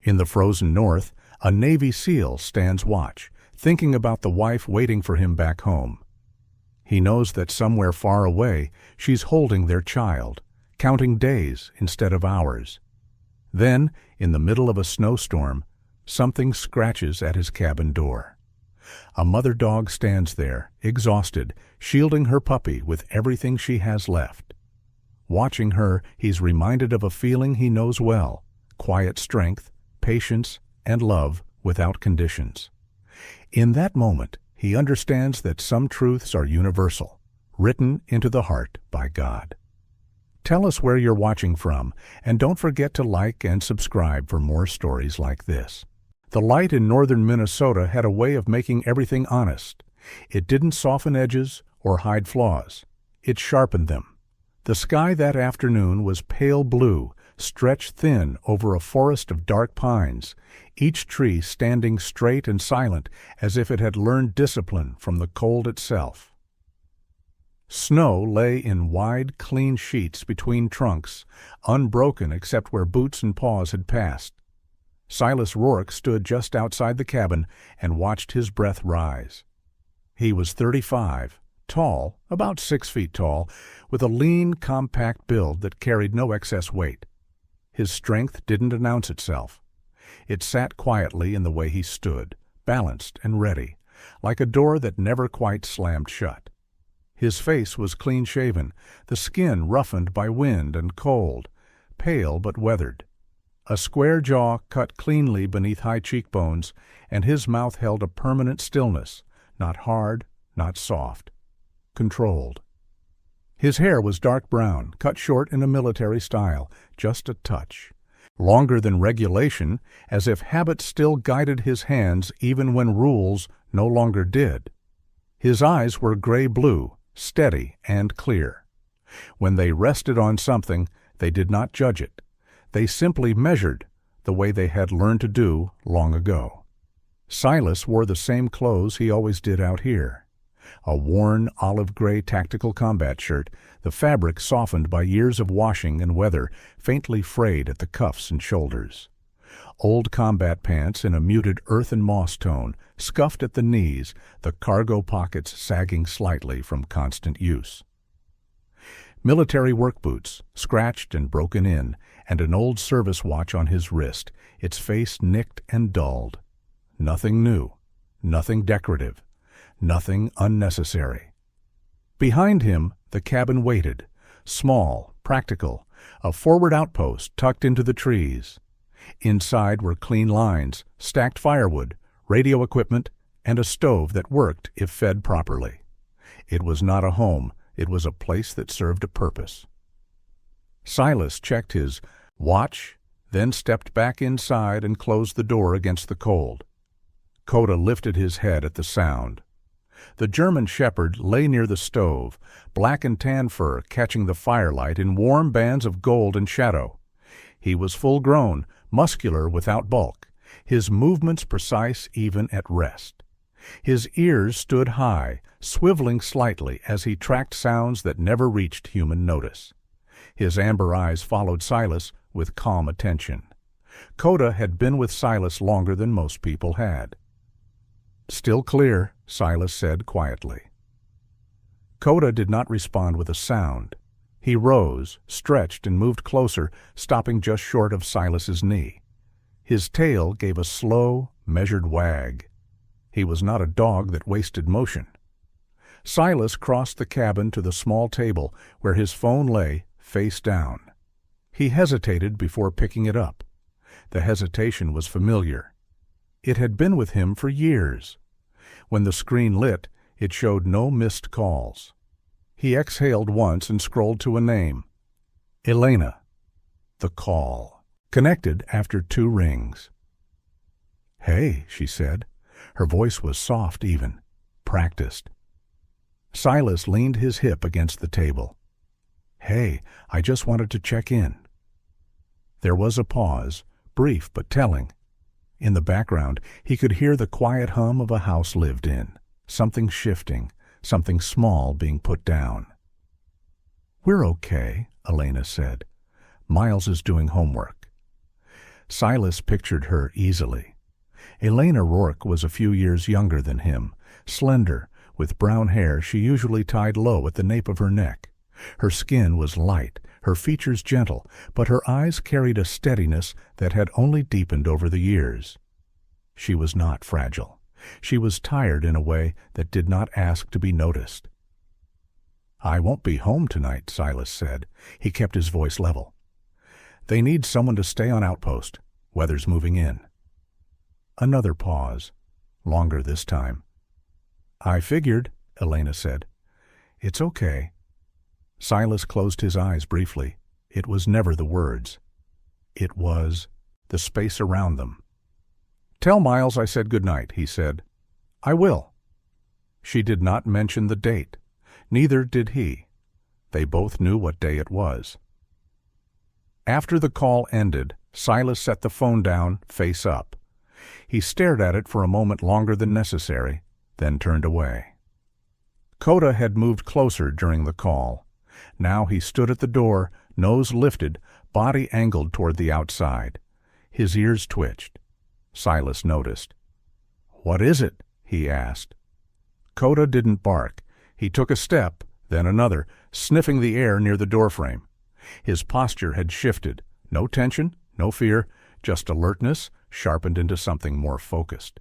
In the frozen north, a Navy SEAL stands watch, thinking about the wife waiting for him back home. He knows that somewhere far away, she's holding their child, counting days instead of hours. Then, in the middle of a snowstorm, something scratches at his cabin door. A mother dog stands there, exhausted, shielding her puppy with everything she has left. Watching her, he's reminded of a feeling he knows well: quiet strength, patience, and love without conditions. In that moment, he understands that some truths are universal, written into the heart by God. Tell us where you're watching from, and don't forget to like and subscribe for more stories like this. The light in northern Minnesota had a way of making everything honest. It didn't soften edges or hide flaws. It sharpened them. The sky that afternoon was pale blue, stretched thin over a forest of dark pines, each tree standing straight and silent as if it had learned discipline from the cold itself. Snow lay in wide, clean sheets between trunks, unbroken except where boots and paws had passed. Silas Rourke stood just outside the cabin and watched his breath rise. He was 35, tall, about 6 feet tall, with a lean, compact build that carried no excess weight. His strength didn't announce itself. It sat quietly in the way he stood, balanced and ready, like a door that never quite slammed shut. His face was clean-shaven, the skin roughened by wind and cold, pale but weathered. A square jaw cut cleanly beneath high cheekbones, and his mouth held a permanent stillness, not hard, not soft, controlled. His hair was dark brown, cut short in a military style, just a touch. Longer than regulation, as if habit still guided his hands even when rules no longer did. His eyes were gray-blue, steady and clear. When they rested on something, they did not judge it. They simply measured, the way they had learned to do long ago. Silas wore the same clothes he always did out here. A worn olive-gray tactical combat shirt, the fabric softened by years of washing and weather, faintly frayed at the cuffs and shoulders. Old combat pants in a muted earth and moss tone, scuffed at the knees, the cargo pockets sagging slightly from constant use. Military work boots, scratched and broken in, and an old service watch on his wrist, its face nicked and dulled. Nothing new, nothing decorative, nothing unnecessary. Behind him, the cabin waited, small, practical, a forward outpost tucked into the trees. Inside were clean lines, stacked firewood, radio equipment, and a stove that worked if fed properly. It was not a home, it was a place that served a purpose. Silas checked his watch, then stepped back inside and closed the door against the cold. Coda lifted his head at the sound. The German shepherd lay near the stove, black and tan fur catching the firelight in warm bands of gold and shadow. He was full-grown, muscular without bulk, his movements precise even at rest. His ears stood high, swiveling slightly as he tracked sounds that never reached human notice. His amber eyes followed Silas with calm attention. Coda had been with Silas longer than most people had. "Still clear," Silas said quietly. Coda did not respond with a sound. He rose, stretched, and moved closer, stopping just short of Silas's knee. His tail gave a slow, measured wag. He was not a dog that wasted motion. Silas crossed the cabin to the small table where his phone lay, face down. He hesitated before picking it up. The hesitation was familiar. It had been with him for years. When the screen lit, it showed no missed calls. He exhaled once and scrolled to a name. Elena. The call. Connected after 2 rings. "Hey," she said. Her voice was soft even, practiced. Silas leaned his hip against the table. "Hey, I just wanted to check in." There was a pause, brief but telling. In the background, he could hear the quiet hum of a house lived in, something shifting, something small being put down. "We're okay," Elena said. "Miles is doing homework." Silas pictured her easily. Elena Rourke was a few years younger than him, slender, with brown hair she usually tied low at the nape of her neck. Her skin was light, her features gentle, but her eyes carried a steadiness that had only deepened over the years. She was not fragile. She was tired in a way that did not ask to be noticed. "I won't be home tonight," Silas said. He kept his voice level. "They need someone to stay on outpost. Weather's moving in." Another pause, longer this time. "I figured," Elena said. "It's okay." Silas closed his eyes briefly. It was never the words. It was the space around them. "Tell Miles I said good night," he said. "I will." She did not mention the date. Neither did he. They both knew what day it was. After the call ended, Silas set the phone down, face up. He stared at it for a moment longer than necessary, then turned away. Coda had moved closer during the call. Now he stood at the door, nose lifted, body angled toward the outside. His ears twitched. Silas noticed. "What is it?" he asked. Coda didn't bark. He took a step, then another, sniffing the air near the doorframe. His posture had shifted. No tension, no fear, just alertness, sharpened into something more focused.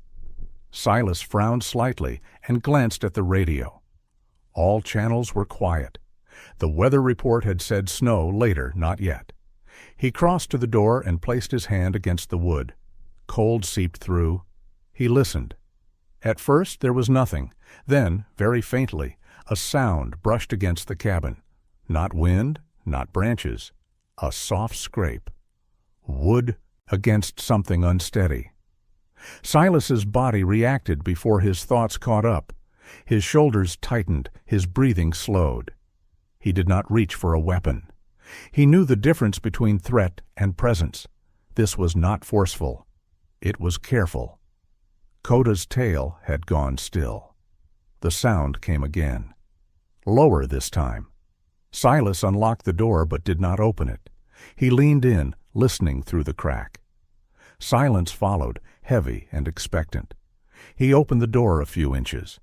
Silas frowned slightly and glanced at the radio. All channels were quiet. The weather report had said snow later, not yet. He crossed to the door and placed his hand against the wood. Cold seeped through. He listened. At first there was nothing. Then, very faintly, a sound brushed against the cabin. Not wind, not branches. A soft scrape. Wood against something unsteady. Silas's body reacted before his thoughts caught up. His shoulders tightened, his breathing slowed. He did not reach for a weapon. He knew the difference between threat and presence. This was not forceful. It was careful. Coda's tail had gone still. The sound came again. Lower this time. Silas unlocked the door but did not open it. He leaned in, listening through the crack. Silence followed, heavy and expectant. He opened the door a few inches.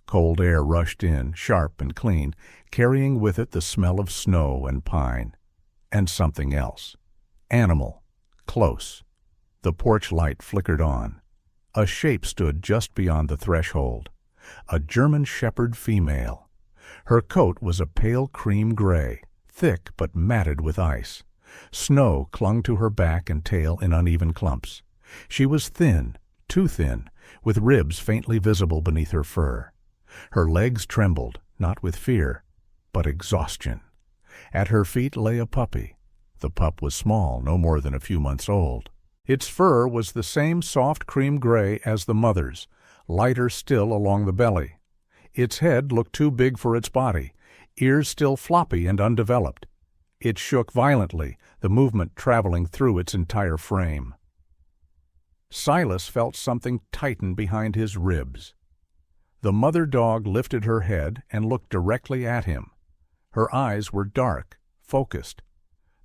Cold air rushed in, sharp and clean, carrying with it the smell of snow and pine. And something else. Animal. Close. The porch light flickered on. A shape stood just beyond the threshold. A German shepherd female. Her coat was a pale cream gray, thick but matted with ice. Snow clung to her back and tail in uneven clumps. She was thin, too thin, with ribs faintly visible beneath her fur. Her legs trembled, not with fear, but exhaustion. At her feet lay a puppy. The pup was small, no more than a few months old. Its fur was the same soft cream gray as the mother's, lighter still along the belly. Its head looked too big for its body, ears still floppy and undeveloped. It shook violently, the movement traveling through its entire frame. Silas felt something tighten behind his ribs. The mother dog lifted her head and looked directly at him. Her eyes were dark, focused.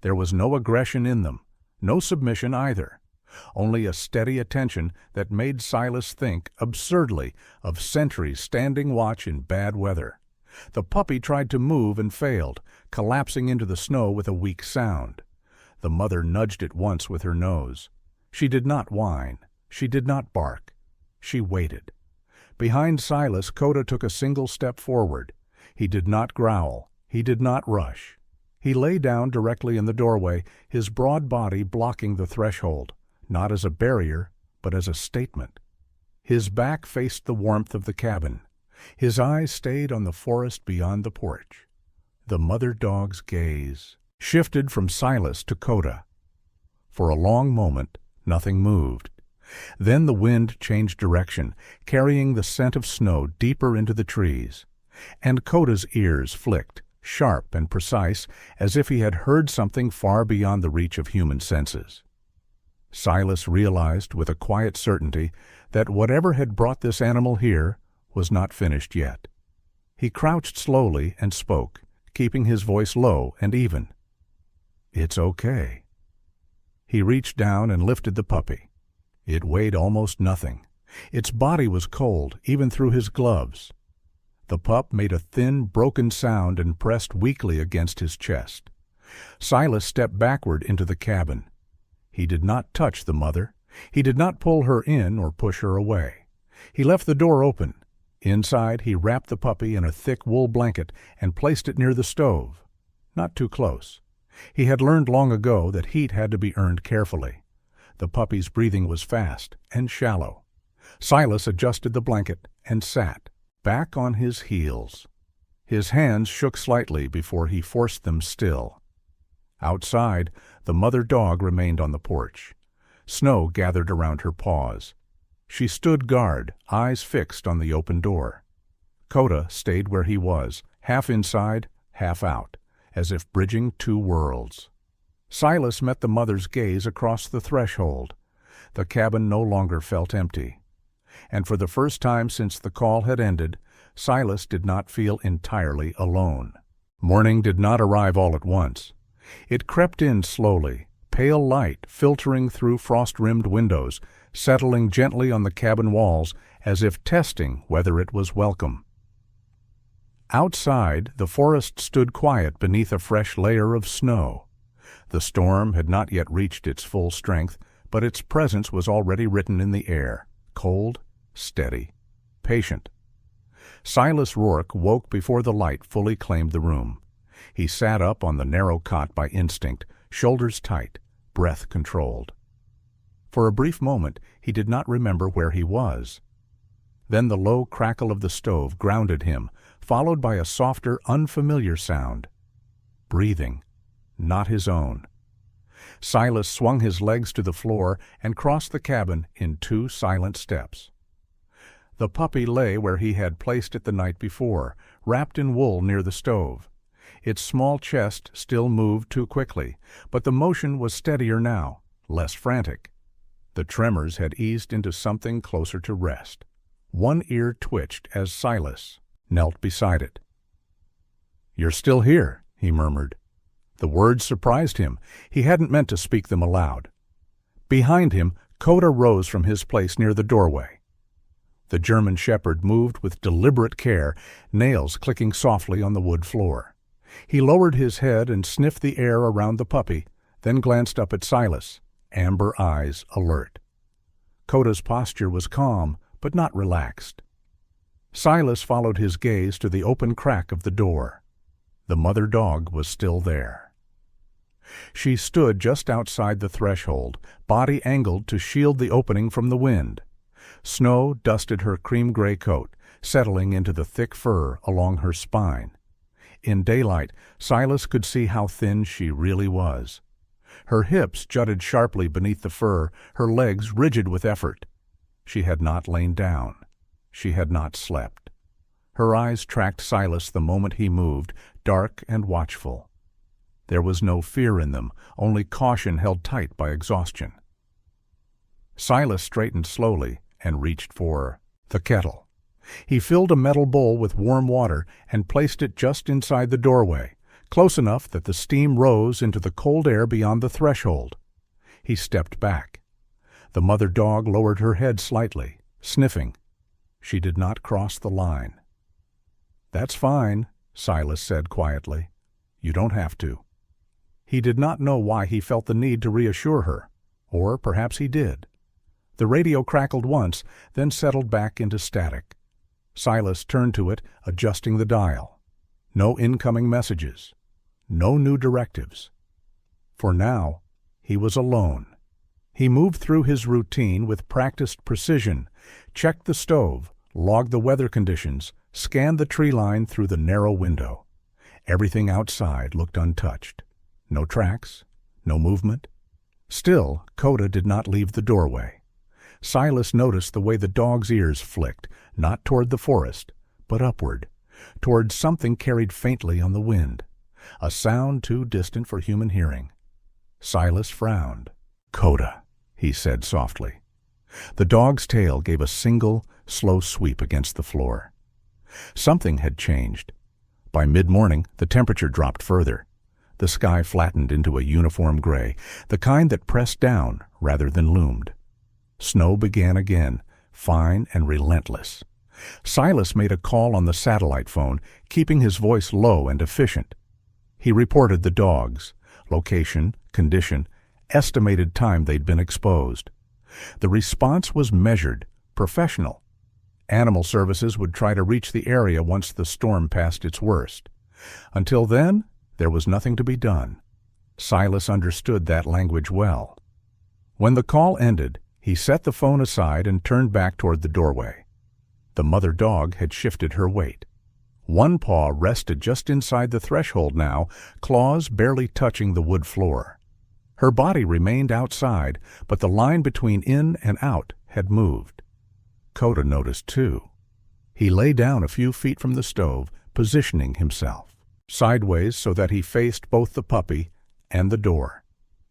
There was no aggression in them, no submission either, only a steady attention that made Silas think, absurdly, of sentries standing watch in bad weather. The puppy tried to move and failed, collapsing into the snow with a weak sound. The mother nudged it once with her nose. She did not whine. She did not bark. She waited. Behind Silas, Coda took a single step forward. He did not growl. He did not rush. He lay down directly in the doorway, his broad body blocking the threshold, not as a barrier, but as a statement. His back faced the warmth of the cabin. His eyes stayed on the forest beyond the porch. The mother dog's gaze shifted from Silas to Coda. For a long moment, nothing moved. Then the wind changed direction, carrying the scent of snow deeper into the trees. And Coda's ears flicked, sharp and precise, as if he had heard something far beyond the reach of human senses. Silas realized with a quiet certainty that whatever had brought this animal here was not finished yet. He crouched slowly and spoke, keeping his voice low and even. "It's okay." He reached down and lifted the puppy. It weighed almost nothing. Its body was cold, even through his gloves. The pup made a thin, broken sound and pressed weakly against his chest. Silas stepped backward into the cabin. He did not touch the mother. He did not pull her in or push her away. He left the door open. Inside, he wrapped the puppy in a thick wool blanket and placed it near the stove. Not too close. He had learned long ago that heat had to be earned carefully. The puppy's breathing was fast and shallow. Silas adjusted the blanket and sat, back on his heels. His hands shook slightly before he forced them still. Outside, the mother dog remained on the porch. Snow gathered around her paws. She stood guard, eyes fixed on the open door. Coda stayed where he was, half inside, half out, as if bridging two worlds. Silas met the mother's gaze across the threshold. The cabin no longer felt empty. And for the first time since the call had ended, Silas did not feel entirely alone. Morning did not arrive all at once. It crept in slowly, pale light filtering through frost-rimmed windows, settling gently on the cabin walls as if testing whether it was welcome. Outside, the forest stood quiet beneath a fresh layer of snow. The storm had not yet reached its full strength, but its presence was already written in the air, cold, steady, patient. Silas Rourke woke before the light fully claimed the room. He sat up on the narrow cot by instinct, shoulders tight, breath controlled. For a brief moment he did not remember where he was. Then the low crackle of the stove grounded him, followed by a softer, unfamiliar sound. Breathing, not his own. Silas swung his legs to the floor and crossed the cabin in 2 silent steps. The puppy lay where he had placed it the night before, wrapped in wool near the stove. Its small chest still moved too quickly, but the motion was steadier now, less frantic. The tremors had eased into something closer to rest. One ear twitched as Silas knelt beside it. "You're still here," he murmured. The words surprised him. He hadn't meant to speak them aloud. Behind him, Coda rose from his place near the doorway. The German shepherd moved with deliberate care, nails clicking softly on the wood floor. He lowered his head and sniffed the air around the puppy, then glanced up at Silas, amber eyes alert. Coda's posture was calm, but not relaxed. Silas followed his gaze to the open crack of the door. The mother dog was still there. She stood just outside the threshold, body angled to shield the opening from the wind. Snow dusted her cream-gray coat, settling into the thick fur along her spine. In daylight, Silas could see how thin she really was. Her hips jutted sharply beneath the fur, her legs rigid with effort. She had not lain down. She had not slept. Her eyes tracked Silas the moment he moved, dark and watchful. There was no fear in them, only caution held tight by exhaustion. Silas straightened slowly and reached for the kettle. He filled a metal bowl with warm water and placed it just inside the doorway, close enough that the steam rose into the cold air beyond the threshold. He stepped back. The mother dog lowered her head slightly, sniffing. She did not cross the line. "That's fine," Silas said quietly. "You don't have to." He did not know why he felt the need to reassure her, or perhaps he did. The radio crackled once, then settled back into static. Silas turned to it, adjusting the dial. No incoming messages. No new directives. For now, he was alone. He moved through his routine with practiced precision, checked the stove, logged the weather conditions, scanned the tree line through the narrow window. Everything outside looked untouched. No tracks, no movement. Still, Coda did not leave the doorway. Silas noticed the way the dog's ears flicked, not toward the forest, but upward, toward something carried faintly on the wind, a sound too distant for human hearing. Silas frowned. "Coda," he said softly. The dog's tail gave a single, slow sweep against the floor. Something had changed. By mid-morning, the temperature dropped further. The sky flattened into a uniform gray, the kind that pressed down rather than loomed. Snow began again, fine and relentless. Silas made a call on the satellite phone, keeping his voice low and efficient. He reported the dogs, location, condition, estimated time they'd been exposed. The response was measured, professional. Animal Services would try to reach the area once the storm passed its worst. Until then, there was nothing to be done. Silas understood that language well. When the call ended, he set the phone aside and turned back toward the doorway. The mother dog had shifted her weight. One paw rested just inside the threshold now, claws barely touching the wood floor. Her body remained outside, but the line between in and out had moved. Coda noticed too. He lay down a few feet from the stove, positioning himself sideways so that he faced both the puppy and the door.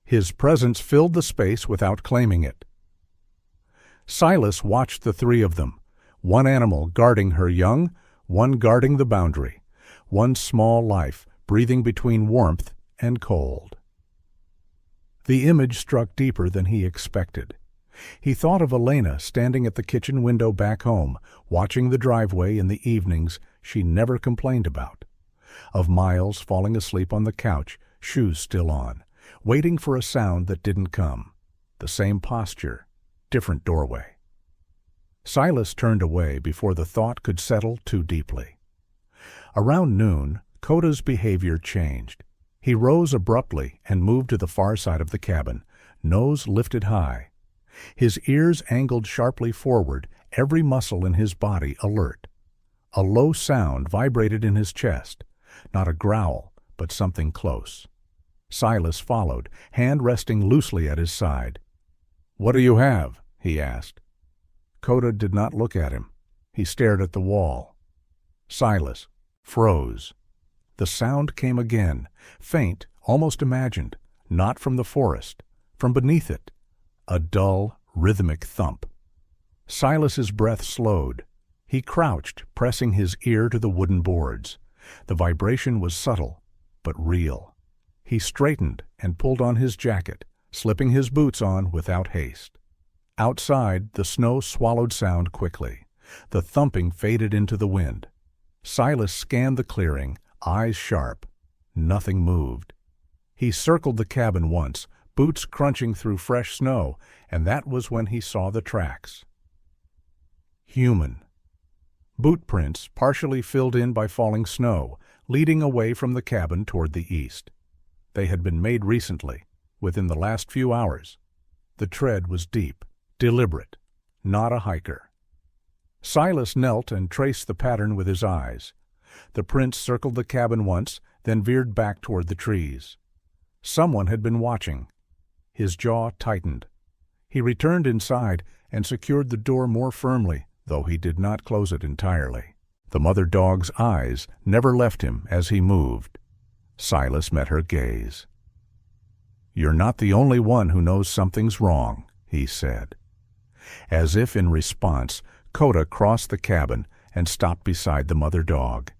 His presence filled the space without claiming it. Silas watched the three of them, one animal guarding her young, one guarding the boundary, one small life breathing between warmth and cold. The image struck deeper than he expected. He thought of Elena standing at the kitchen window back home, watching the driveway in the evenings she never complained about. Of Miles falling asleep on the couch, shoes still on, waiting for a sound that didn't come. The same posture, different doorway. Silas turned away before the thought could settle too deeply. Around noon, Coda's behavior changed. He rose abruptly and moved to the far side of the cabin, nose lifted high. His ears angled sharply forward, every muscle in his body alert. A low sound vibrated in his chest, not a growl, but something close. Silas followed, hand resting loosely at his side. "What do you have?" he asked. Coda did not look at him. He stared at the wall. Silas froze. The sound came again, faint, almost imagined, not from the forest, from beneath it. A dull, rhythmic thump. Silas's breath slowed. He crouched, pressing his ear to the wooden boards. The vibration was subtle, but real. He straightened and pulled on his jacket, slipping his boots on without haste. Outside, the snow swallowed sound quickly. The thumping faded into the wind. Silas scanned the clearing, eyes sharp. Nothing moved. He circled the cabin once, boots crunching through fresh snow, and that was when he saw the tracks. Human. Boot prints partially filled in by falling snow, leading away from the cabin toward the east. They had been made recently, within the last few hours. The tread was deep, deliberate, not a hiker. Silas knelt and traced the pattern with his eyes. The prints circled the cabin once, then veered back toward the trees. Someone had been watching. His jaw tightened. He returned inside and secured the door more firmly, though he did not close it entirely. The mother dog's eyes never left him as he moved. Silas met her gaze. "You're not the only one who knows something's wrong," he said. As if in response, Coda crossed the cabin and stopped beside the mother dog.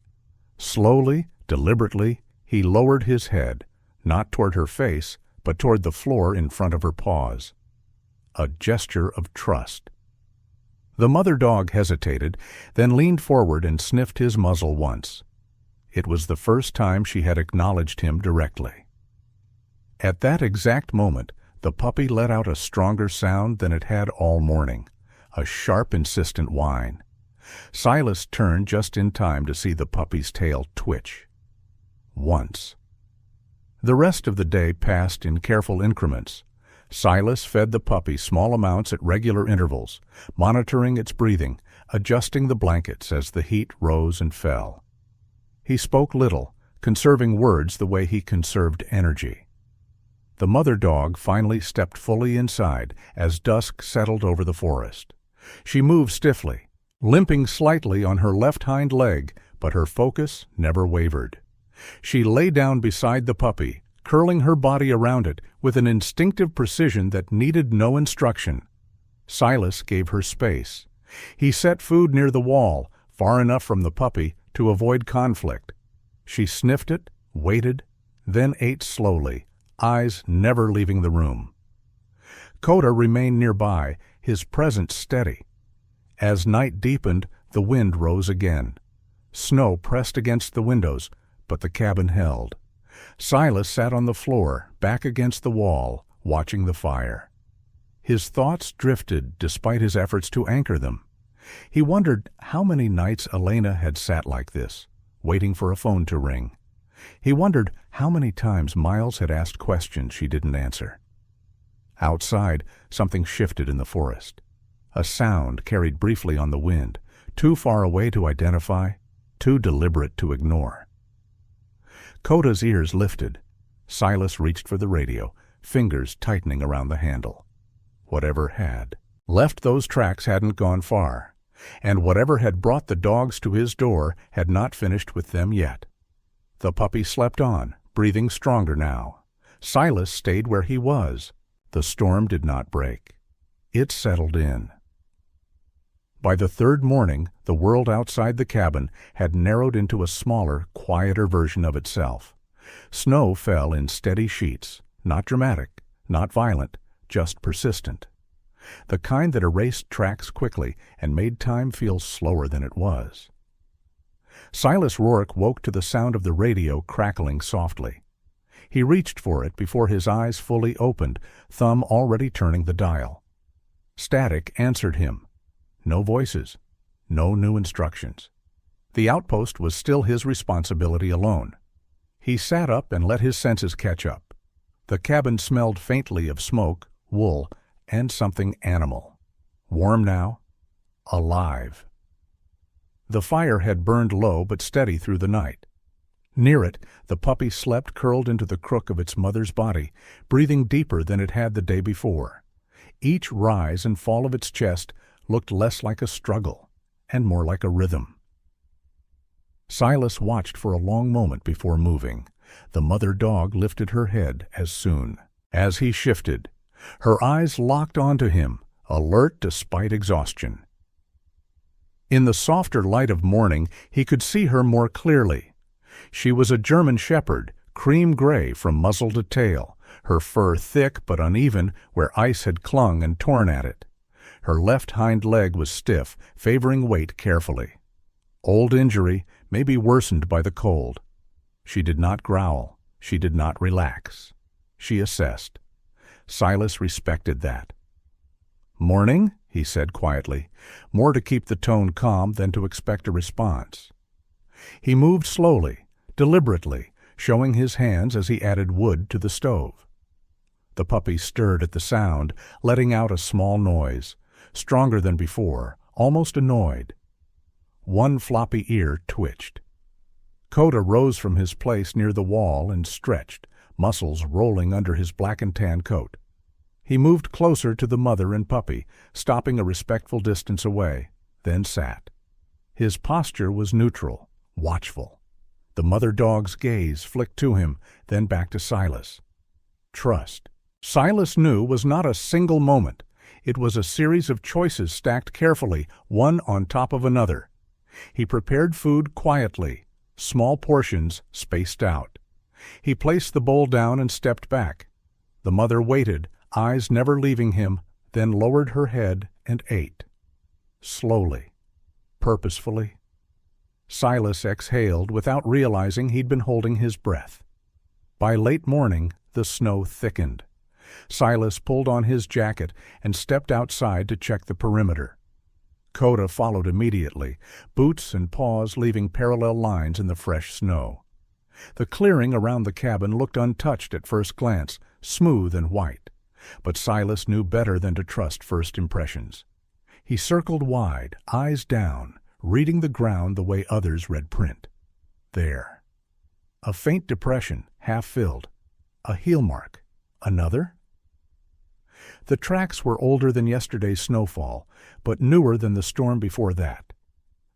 Slowly, deliberately, he lowered his head, not toward her face, but toward the floor in front of her paws. A gesture of trust. The mother dog hesitated, then leaned forward and sniffed his muzzle once. It was the first time she had acknowledged him directly. At that exact moment, the puppy let out a stronger sound than it had all morning, a sharp, insistent whine. Silas turned just in time to see the puppy's tail twitch. Once. The rest of the day passed in careful increments. Silas fed the puppy small amounts at regular intervals, monitoring its breathing, adjusting the blankets as the heat rose and fell. He spoke little, conserving words the way he conserved energy. The mother dog finally stepped fully inside as dusk settled over the forest. She moved stiffly, limping slightly on her left hind leg, but her focus never wavered. She lay down beside the puppy, curling her body around it with an instinctive precision that needed no instruction. Silas gave her space. He set food near the wall, far enough from the puppy to avoid conflict. She sniffed it, waited, then ate slowly, eyes never leaving the room. Koda remained nearby, his presence steady. As night deepened, the wind rose again. Snow pressed against the windows, but the cabin held. Silas sat on the floor, back against the wall, watching the fire. His thoughts drifted despite his efforts to anchor them. He wondered how many nights Elena had sat like this, waiting for a phone to ring. He wondered how many times Miles had asked questions she didn't answer. Outside, something shifted in the forest. A sound carried briefly on the wind, too far away to identify, too deliberate to ignore. Koda's ears lifted. Silas reached for the radio, fingers tightening around the handle. Whatever had left those tracks hadn't gone far, and whatever had brought the dogs to his door had not finished with them yet. The puppy slept on, breathing stronger now. Silas stayed where he was. The storm did not break. It settled in. By the third morning, the world outside the cabin had narrowed into a smaller, quieter version of itself. Snow fell in steady sheets, not dramatic, not violent, just persistent. The kind that erased tracks quickly and made time feel slower than it was. Silas Rourke woke to the sound of the radio crackling softly. He reached for it before his eyes fully opened, thumb already turning the dial. Static answered him. No voices, no new instructions. The outpost was still his responsibility alone. He sat up and let his senses catch up. The cabin smelled faintly of smoke, wool, and something animal. Warm now, alive. The fire had burned low but steady through the night. Near it, the puppy slept curled into the crook of its mother's body, breathing deeper than it had the day before. Each rise and fall of its chest looked less like a struggle and more like a rhythm. Silas watched for a long moment before moving. The mother dog lifted her head as soon. As he shifted, her eyes locked onto him, alert despite exhaustion. In the softer light of morning, he could see her more clearly. She was a German shepherd, cream gray from muzzle to tail, her fur thick but uneven where ice had clung and torn at it. Her left hind leg was stiff, favoring weight carefully. Old injury, maybe worsened by the cold. She did not growl. She did not relax. She assessed. Silas respected that. "Morning," he said quietly, more to keep the tone calm than to expect a response. He moved slowly, deliberately, showing his hands as he added wood to the stove. The puppy stirred at the sound, letting out a small noise, stronger than before, almost annoyed. One floppy ear twitched. Koda rose from his place near the wall and stretched, muscles rolling under his black and tan coat. He moved closer to the mother and puppy, stopping a respectful distance away, then sat. His posture was neutral, watchful. The mother dog's gaze flicked to him, then back to Silas. Trust. Silas knew was not a single moment. It was a series of choices stacked carefully, one on top of another. He prepared food quietly, small portions spaced out. He placed the bowl down and stepped back. The mother waited, eyes never leaving him, then lowered her head and ate. Slowly, purposefully. Silas exhaled without realizing he'd been holding his breath. By late morning, the snow thickened. Silas pulled on his jacket and stepped outside to check the perimeter. Koda followed immediately, boots and paws leaving parallel lines in the fresh snow. The clearing around the cabin looked untouched at first glance, smooth and white. But Silas knew better than to trust first impressions. He circled wide, eyes down, reading the ground the way others read print. There. A faint depression, half-filled. A heel mark. Another? The tracks were older than yesterday's snowfall, but newer than the storm before that.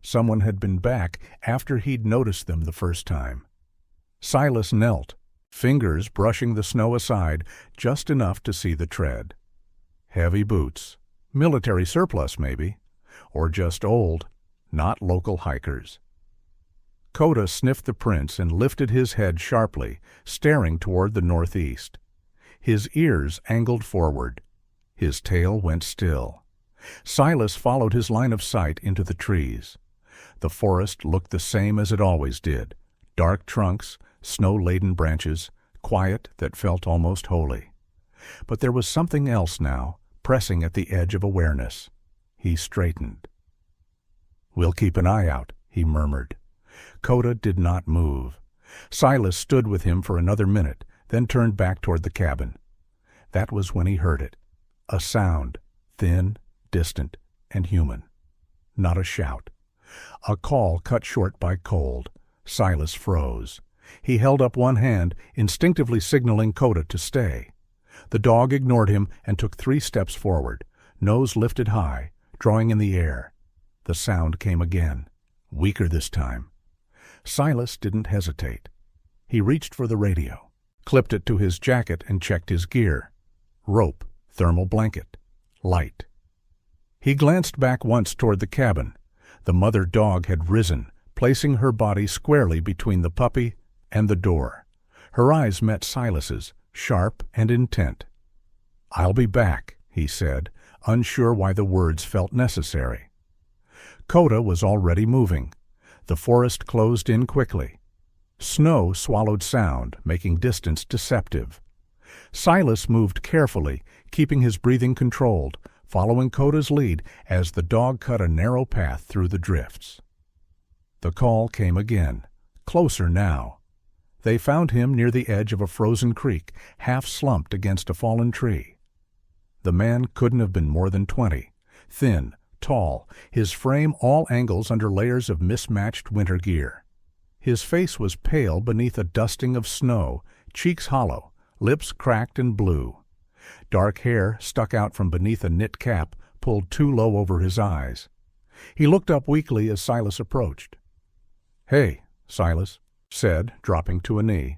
Someone had been back after he'd noticed them the first time. Silas knelt, fingers brushing the snow aside just enough to see the tread. Heavy boots, military surplus maybe, or just old, not local hikers. Coda sniffed the prints and lifted his head sharply, staring toward the northeast. His ears angled forward. His tail went still. Silas followed his line of sight into the trees. The forest looked the same as it always did. Dark trunks, snow-laden branches, quiet that felt almost holy. But there was something else now, pressing at the edge of awareness. He straightened. "We'll keep an eye out," he murmured. Coda did not move. Silas stood with him for another minute, then turned back toward the cabin. That was when he heard it. A sound, thin, distant, and human. Not a shout. A call cut short by cold. Silas froze. He held up one hand, instinctively signaling Coda to stay. The dog ignored him and took 3 steps forward, nose lifted high, drawing in the air. The sound came again, weaker this time. Silas didn't hesitate. He reached for the radio, clipped it to his jacket and checked his gear. Rope, thermal blanket, light. He glanced back once toward the cabin. The mother dog had risen, placing her body squarely between the puppy and the door. Her eyes met Silas's, sharp and intent. "I'll be back," he said, unsure why the words felt necessary. Coda was already moving. The forest closed in quickly. Snow swallowed sound, making distance deceptive. Silas moved carefully, keeping his breathing controlled, following Coda's lead as the dog cut a narrow path through the drifts. The call came again, closer now. They found him near the edge of a frozen creek, half slumped against a fallen tree. The man couldn't have been more than 20, thin, tall, his frame all angles under layers of mismatched winter gear. His face was pale beneath a dusting of snow, cheeks hollow, lips cracked and blue. Dark hair stuck out from beneath a knit cap pulled too low over his eyes. He looked up weakly as Silas approached. "Hey," Silas said, dropping to a knee.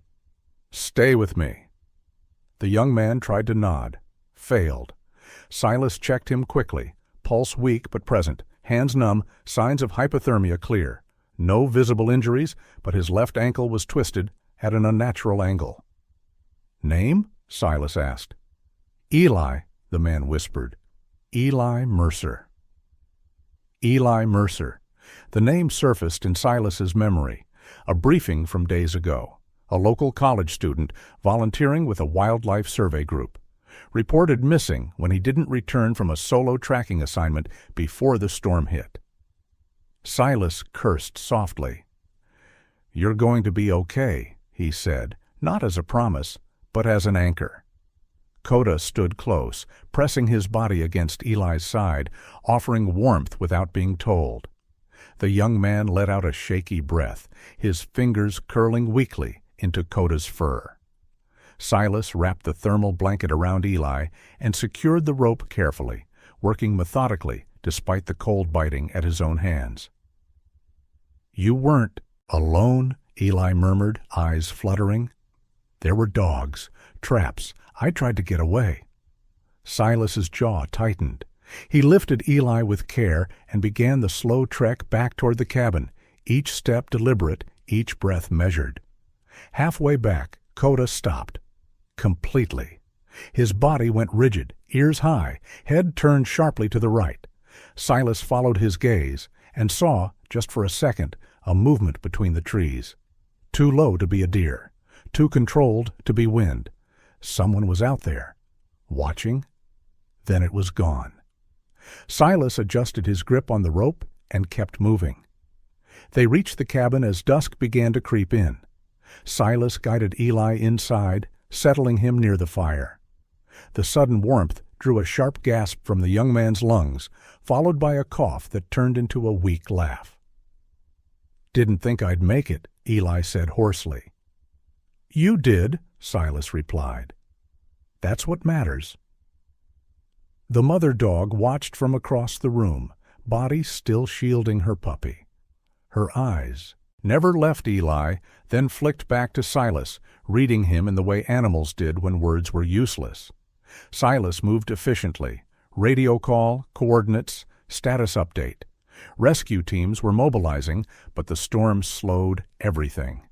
"Stay with me." The young man tried to nod. Failed. Silas checked him quickly, pulse weak but present, hands numb, signs of hypothermia clear. No visible injuries, but his left ankle was twisted at an unnatural angle. "Name?" Silas asked. "Eli," the man whispered. "Eli Mercer." Eli Mercer. The name surfaced in Silas's memory. A briefing from days ago. A local college student volunteering with a wildlife survey group. Reported missing when he didn't return from a solo tracking assignment before the storm hit. Silas cursed softly. "You're going to be okay," he said, not as a promise, but as an anchor. Coda stood close, pressing his body against Eli's side, offering warmth without being told. The young man let out a shaky breath, his fingers curling weakly into Coda's fur. Silas wrapped the thermal blanket around Eli and secured the rope carefully, working methodically despite the cold biting at his own hands. "You weren't alone," Eli murmured, eyes fluttering. "There were dogs, traps. I tried to get away." Silas's jaw tightened. He lifted Eli with care and began the slow trek back toward the cabin, each step deliberate, each breath measured. Halfway back, Coda stopped. Completely. His body went rigid, ears high, head turned sharply to the right. Silas followed his gaze and saw, just for a second, a movement between the trees. Too low to be a deer, too controlled to be wind. Someone was out there, watching. Then it was gone. Silas adjusted his grip on the rope and kept moving. They reached the cabin as dusk began to creep in. Silas guided Eli inside, settling him near the fire. The sudden warmth drew a sharp gasp from the young man's lungs, followed by a cough that turned into a weak laugh. "Didn't think I'd make it," Eli said hoarsely. "You did," Silas replied. "That's what matters." The mother dog watched from across the room, body still shielding her puppy. Her eyes never left Eli, then flicked back to Silas, reading him in the way animals did when words were useless. Silas moved efficiently. Radio call, coordinates, status update. Rescue teams were mobilizing, but the storm slowed everything.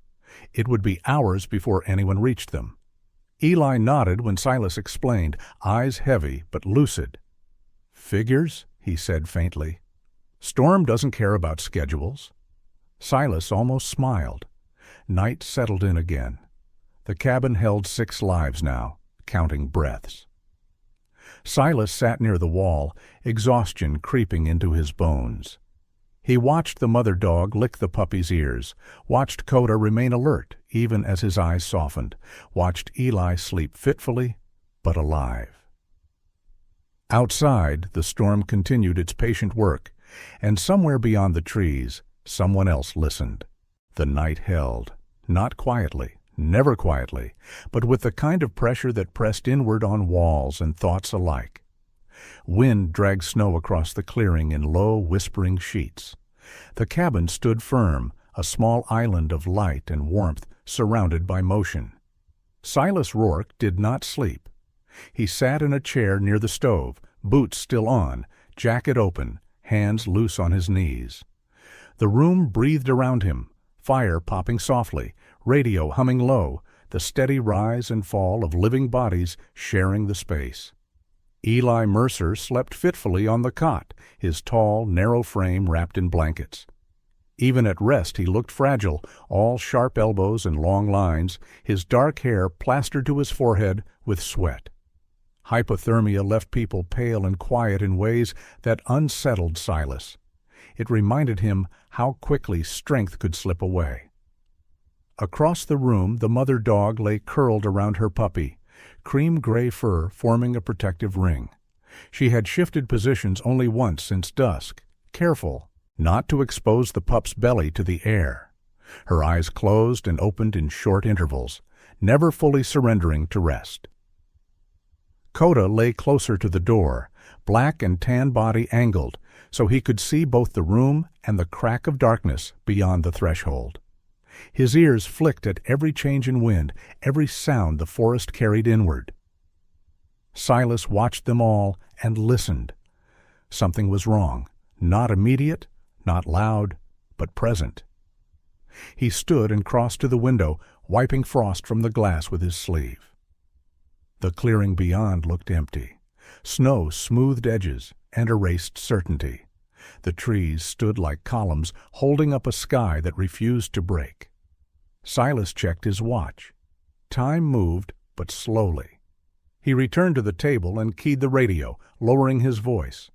It would be hours before anyone reached them. Eli nodded when Silas explained, eyes heavy but lucid. "Figures," he said faintly. "Storm doesn't care about schedules." Silas almost smiled. Night settled in again. The cabin held 6 lives now, counting breaths. Silas sat near the wall, exhaustion creeping into his bones. He watched the mother dog lick the puppy's ears, watched Coda remain alert even as his eyes softened, watched Eli sleep fitfully but alive. Outside, the storm continued its patient work, and somewhere beyond the trees, someone else listened. The night held, not quietly, never quietly, but with the kind of pressure that pressed inward on walls and thoughts alike. Wind dragged snow across the clearing in low, whispering sheets. The cabin stood firm, a small island of light and warmth surrounded by motion. Silas Rourke did not sleep. He sat in a chair near the stove, boots still on, jacket open, hands loose on his knees. The room breathed around him, fire popping softly, radio humming low, the steady rise and fall of living bodies sharing the space. Eli Mercer slept fitfully on the cot, his tall, narrow frame wrapped in blankets. Even at rest he looked fragile, all sharp elbows and long lines, his dark hair plastered to his forehead with sweat. Hypothermia left people pale and quiet in ways that unsettled Silas. It reminded him how quickly strength could slip away. Across the room the mother dog lay curled around her puppy, cream-gray fur forming a protective ring. She had shifted positions only once since dusk, careful not to expose the pup's belly to the air. Her eyes closed and opened in short intervals, never fully surrendering to rest. Coda lay closer to the door, black and tan body angled, so he could see both the room and the crack of darkness beyond the threshold. His ears flicked at every change in wind, every sound the forest carried inward. Silas watched them all and listened. Something was wrong, not immediate, not loud, but present. He stood and crossed to the window, wiping frost from the glass with his sleeve. The clearing beyond looked empty. Snow smoothed edges and erased certainty. The trees stood like columns holding up a sky that refused to break. Silas checked his watch. Time moved, but slowly. He returned to the table and keyed the radio, lowering his voice.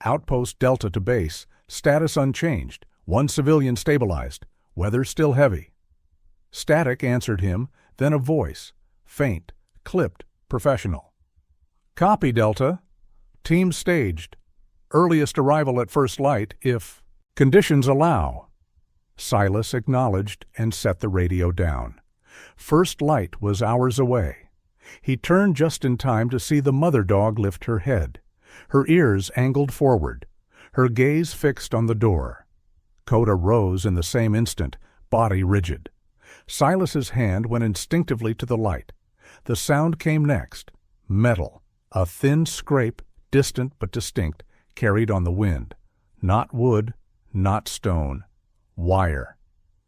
"Outpost Delta to base. Status unchanged. 1 civilian stabilized. Weather still heavy." Static answered him, then a voice, faint, clipped, professional. "Copy, Delta. Team staged. Earliest arrival at first light if conditions allow." Silas acknowledged and set the radio down. First light was hours away. He turned just in time to see the mother dog lift her head, her ears angled forward, her gaze fixed on the door. Coda rose in the same instant, body rigid. Silas's hand went instinctively to the light. The sound came next, metal, a thin scrape, distant but distinct, carried on the wind. Not wood, not stone. Wire.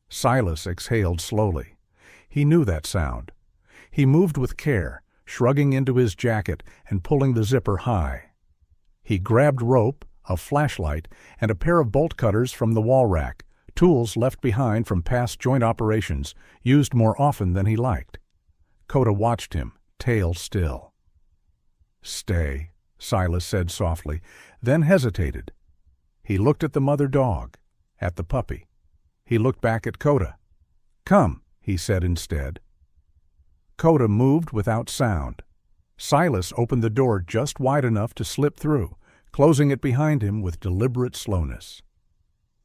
Silas exhaled slowly. He knew that sound. He moved with care, shrugging into his jacket and pulling the zipper high. He grabbed rope, a flashlight, and a pair of bolt cutters from the wall rack, tools left behind from past joint operations, used more often than he liked. Coda watched him, tail still. "Stay," Silas said softly, then hesitated. He looked at the mother dog, at the puppy. He looked back at Coda. "Come," he said instead. Coda moved without sound. Silas opened the door just wide enough to slip through, closing it behind him with deliberate slowness.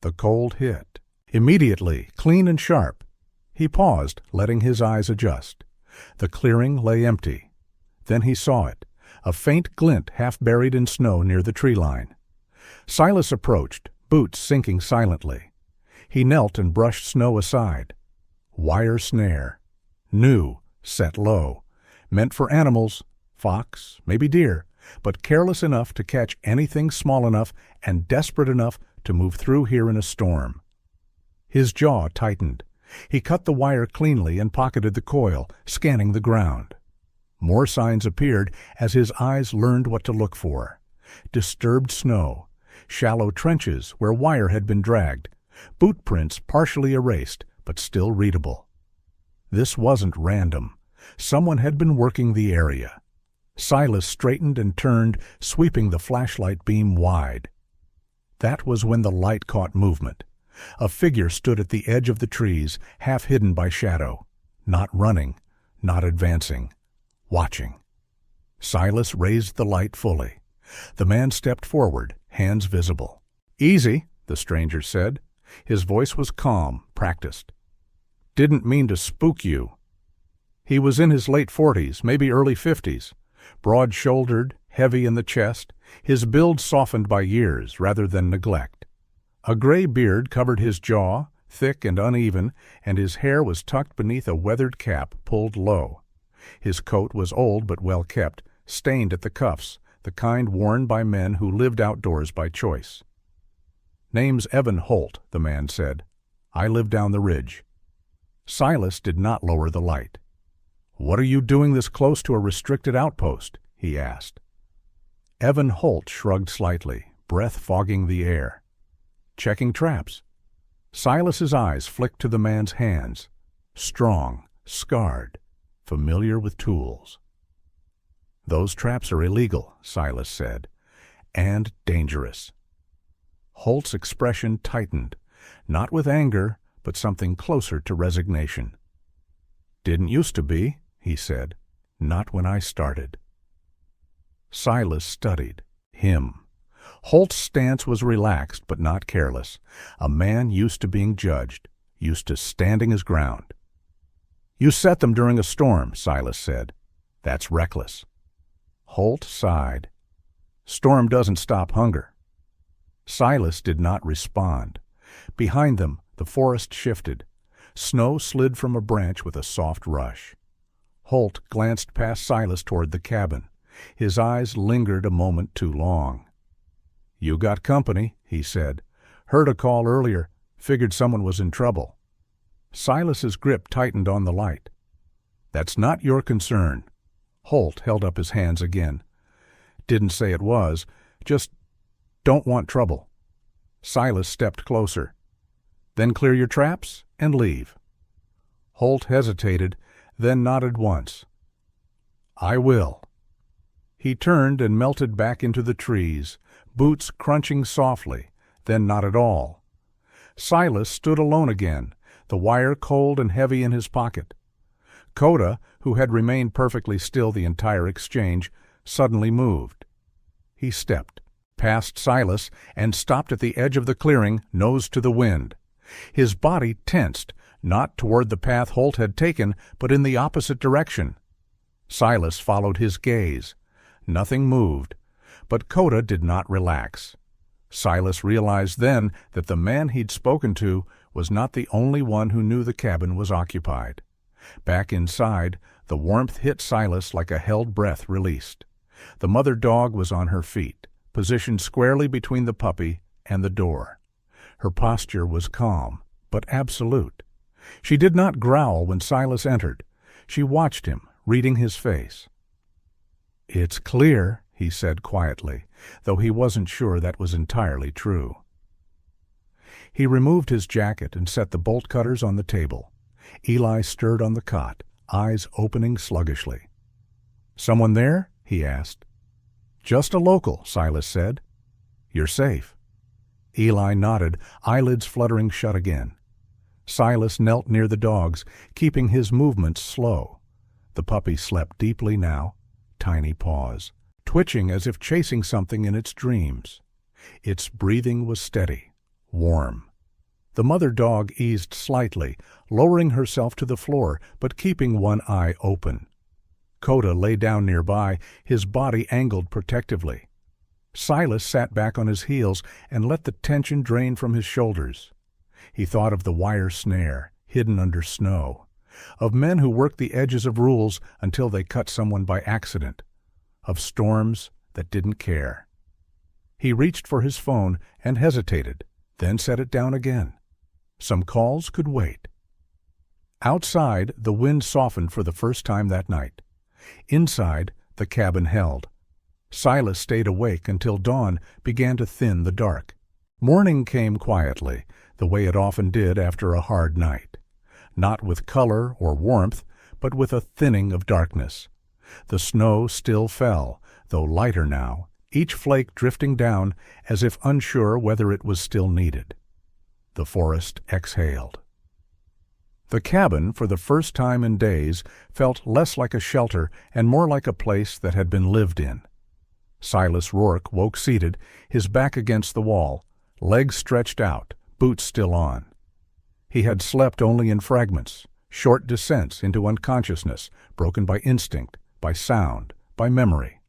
The cold hit. Immediately, clean and sharp. He paused, letting his eyes adjust. The clearing lay empty. Then he saw it, a faint glint half buried in snow near the tree line. Silas approached, boots sinking silently. He knelt and brushed snow aside. Wire snare. New, set low. Meant for animals, fox, maybe deer, but careless enough to catch anything small enough and desperate enough to move through here in a storm. His jaw tightened. He cut the wire cleanly and pocketed the coil, scanning the ground. More signs appeared as his eyes learned what to look for. Disturbed snow, shallow trenches where wire had been dragged, boot prints partially erased but still readable. This wasn't random. Someone had been working the area. Silas straightened and turned, sweeping the flashlight beam wide. That was when the light caught movement. A figure stood at the edge of the trees, half hidden by shadow. Not running, not advancing. Watching. Silas raised the light fully. The man stepped forward, hands visible. "Easy," the stranger said. His voice was calm, practiced. "Didn't mean to spook you." He was in his late 40s, maybe early 50s. Broad-shouldered, heavy in the chest, his build softened by years rather than neglect. A gray beard covered his jaw, thick and uneven, and his hair was tucked beneath a weathered cap pulled low. His coat was old but well kept, stained at the cuffs, the kind worn by men who lived outdoors by choice. "Name's Evan Holt," the man said. "I live down the ridge." Silas did not lower the light. "What are you doing this close to a restricted outpost?" he asked. Evan Holt shrugged slightly, breath fogging the air. "Checking traps." Silas's eyes flicked to the man's hands. Strong, scarred, familiar with tools. "Those traps are illegal," Silas said, "and dangerous." Holt's expression tightened, not with anger, but something closer to resignation. "Didn't used to be," he said. "Not when I started." Silas studied him. Holt's stance was relaxed but not careless. A man used to being judged, used to standing his ground. "You set them during a storm," Silas said. "That's reckless." Holt sighed. "Storm doesn't stop hunger." Silas did not respond. Behind them, the forest shifted. Snow slid from a branch with a soft rush. Holt glanced past Silas toward the cabin. His eyes lingered a moment too long. "You got company," he said. "Heard a call earlier. Figured someone was in trouble." Silas's grip tightened on the light. "That's not your concern." Holt held up his hands again. "Didn't say it was. Just don't want trouble." Silas stepped closer. "Then clear your traps and leave." Holt hesitated, then nodded once. "I will." He turned and melted back into the trees, boots crunching softly, then not at all. Silas stood alone again, the wire cold and heavy in his pocket. Coda, who had remained perfectly still the entire exchange, suddenly moved. He stepped past Silas and stopped at the edge of the clearing, nose to the wind. His body tensed, not toward the path Holt had taken, but in the opposite direction. Silas followed his gaze. Nothing moved, but Coda did not relax. Silas realized then that the man he'd spoken to was not the only one who knew the cabin was occupied. Back inside, the warmth hit Silas like a held breath released. The mother dog was on her feet, positioned squarely between the puppy and the door. Her posture was calm, but absolute. She did not growl when Silas entered. She watched him, reading his face. "It's clear," he said quietly, though he wasn't sure that was entirely true. He removed his jacket and set the bolt cutters on the table. Eli stirred on the cot, eyes opening sluggishly. "Someone there?" he asked. "Just a local," Silas said. "You're safe." Eli nodded, eyelids fluttering shut again. Silas knelt near the dogs, keeping his movements slow. The puppy slept deeply now, tiny paws, twitching as if chasing something in its dreams. Its breathing was steady, warm. The mother dog eased slightly, lowering herself to the floor, but keeping one eye open. Coda lay down nearby, his body angled protectively. Silas sat back on his heels and let the tension drain from his shoulders. He thought of the wire snare, hidden under snow, of men who worked the edges of rules until they cut someone by accident, of storms that didn't care. He reached for his phone and hesitated. then set it down again. Some calls could wait. Outside, the wind softened for the first time that night. Inside, the cabin held. Silas stayed awake until dawn began to thin the dark. Morning came quietly, the way it often did after a hard night. Not with color or warmth, but with a thinning of darkness. The snow still fell, though lighter now, each flake drifting down as if unsure whether it was still needed. The forest exhaled. The cabin, for the first time in days, felt less like a shelter and more like a place that had been lived in. Silas Rourke woke seated, his back against the wall, legs stretched out, boots still on. He had slept only in fragments, short descents into unconsciousness, broken by instinct, by sound, by memory.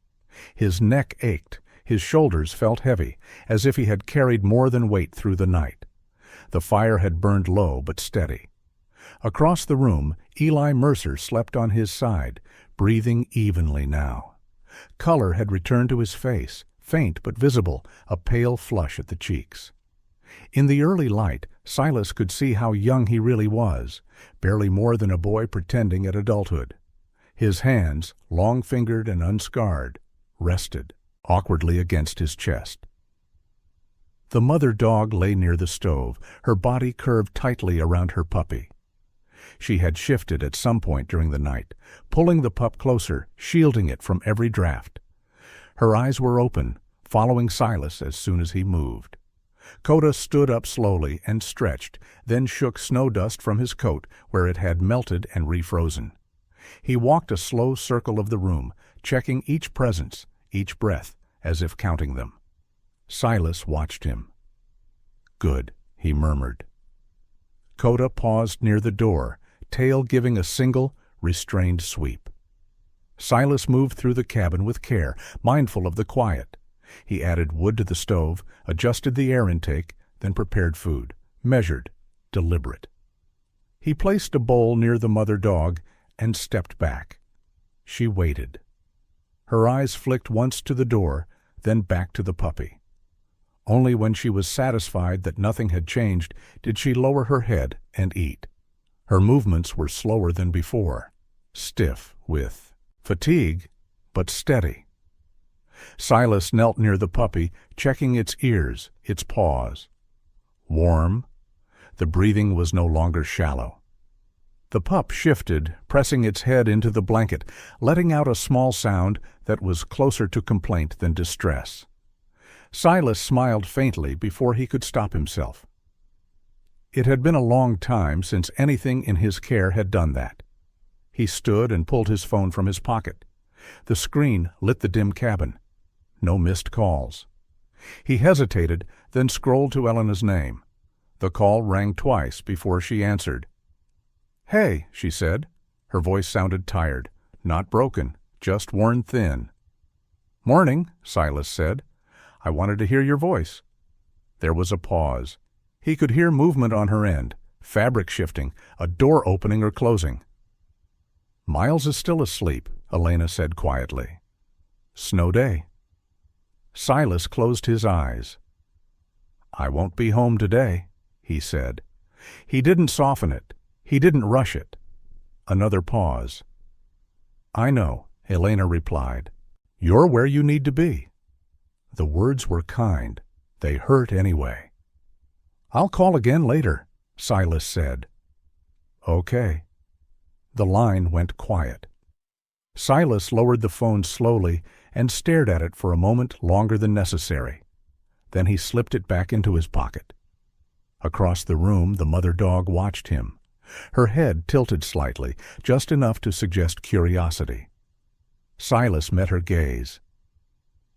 His neck ached, his shoulders felt heavy, as if he had carried more than weight through the night. The fire had burned low but steady. Across the room, Eli Mercer slept on his side, breathing evenly now. Color had returned to his face, faint but visible, a pale flush at the cheeks. In the early light, Silas could see how young he really was, barely more than a boy pretending at adulthood. His hands, long-fingered and unscarred, rested awkwardly against his chest. The mother dog lay near the stove, her body curved tightly around her puppy. She had shifted at some point during the night, pulling the pup closer, shielding it from every draft. Her eyes were open, following Silas as soon as he moved. Coda stood up slowly and stretched, then shook snow dust from his coat where it had melted and refrozen. He walked a slow circle of the room, checking each presence, each breath, as if counting them. Silas watched him. "Good," he murmured. Coda paused near the door, tail giving a single, restrained sweep. Silas moved through the cabin with care, mindful of the quiet. He added wood to the stove, adjusted the air intake, then prepared food, measured, deliberate. He placed a bowl near the mother dog and stepped back. She waited. Her eyes flicked once to the door, then back to the puppy. Only when she was satisfied that nothing had changed did she lower her head and eat. Her movements were slower than before, stiff with fatigue, but steady. Silas knelt near the puppy, checking its ears, its paws. Warm. The breathing was no longer shallow. The pup shifted, pressing its head into the blanket, letting out a small sound that was closer to complaint than distress. Silas smiled faintly before he could stop himself. It had been a long time since anything in his care had done that. He stood and pulled his phone from his pocket. The screen lit the dim cabin. No missed calls. He hesitated, then scrolled to Elena's name. The call rang twice before she answered. "Hey," she said. Her voice sounded tired, not broken, just worn thin. "Morning," Silas said. "I wanted to hear your voice." There was a pause. He could hear movement on her end, fabric shifting, a door opening or closing. "Miles is still asleep," Elena said quietly. "Snow day." Silas closed his eyes. "I won't be home today," he said. He didn't soften it. He didn't rush it. Another pause. "I know," Elena replied. "You're where you need to be." The words were kind. They hurt anyway. "I'll call again later," Silas said. "Okay." The line went quiet. Silas lowered the phone slowly and stared at it for a moment longer than necessary. Then he slipped it back into his pocket. Across the room, the mother dog watched him. Her head tilted slightly, just enough to suggest curiosity. Silas met her gaze.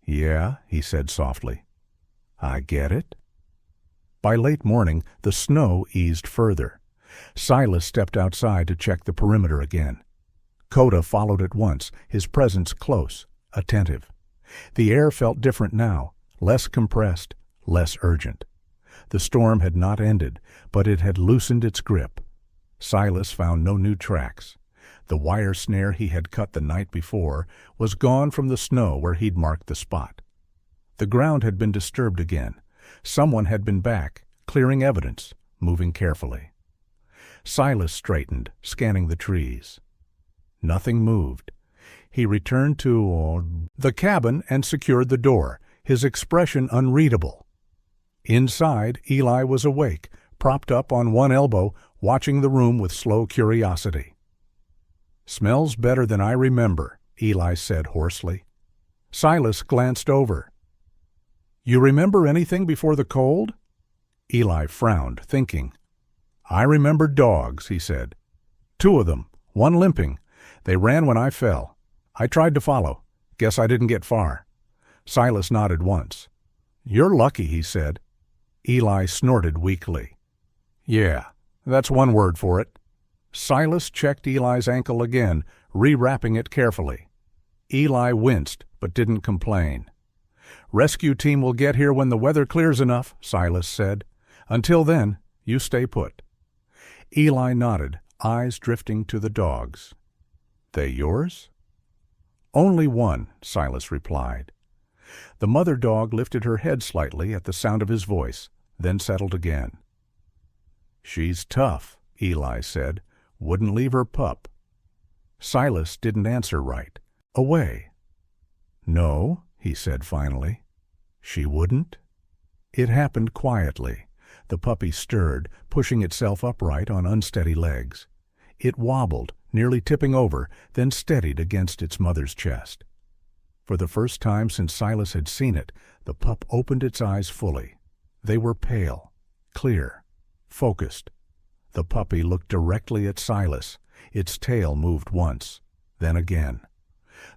"Yeah," he said softly. "I get it." By late morning, the snow eased further. Silas stepped outside to check the perimeter again. Coda followed at once, his presence close, attentive. The air felt different now, less compressed, less urgent. The storm had not ended, but it had loosened its grip. Silas found no new tracks. The wire snare he had cut the night before was gone from the snow where he'd marked the spot. The ground had been disturbed again. Someone had been back, clearing evidence, moving carefully. Silas straightened, scanning the trees. Nothing moved. He returned to the cabin and secured the door, his expression unreadable. Inside, Eli was awake, propped up on one elbow, watching the room with slow curiosity. "Smells better than I remember," Eli said hoarsely. Silas glanced over. "You remember anything before the cold?" Eli frowned, thinking. "I remember dogs," he said. "2 of them, one limping. They ran when I fell. I tried to follow. Guess I didn't get far." Silas nodded once. "You're lucky," he said. Eli snorted weakly. "Yeah, that's one word for it." Silas checked Eli's ankle again, rewrapping it carefully. Eli winced, but didn't complain. "Rescue team will get here when the weather clears enough," Silas said. "Until then, you stay put." Eli nodded, eyes drifting to the dogs. "They yours?" "Only one," Silas replied. The mother dog lifted her head slightly at the sound of his voice, then settled again. "She's tough," Eli said. "Wouldn't leave her pup." Silas didn't answer right. "Away." "No," he said finally. "She wouldn't?" It happened quietly. The puppy stirred, pushing itself upright on unsteady legs. It wobbled, nearly tipping over, then steadied against its mother's chest. For the first time since Silas had seen it, the pup opened its eyes fully. They were pale, clear, focused. The puppy looked directly at Silas. Its tail moved once, then again.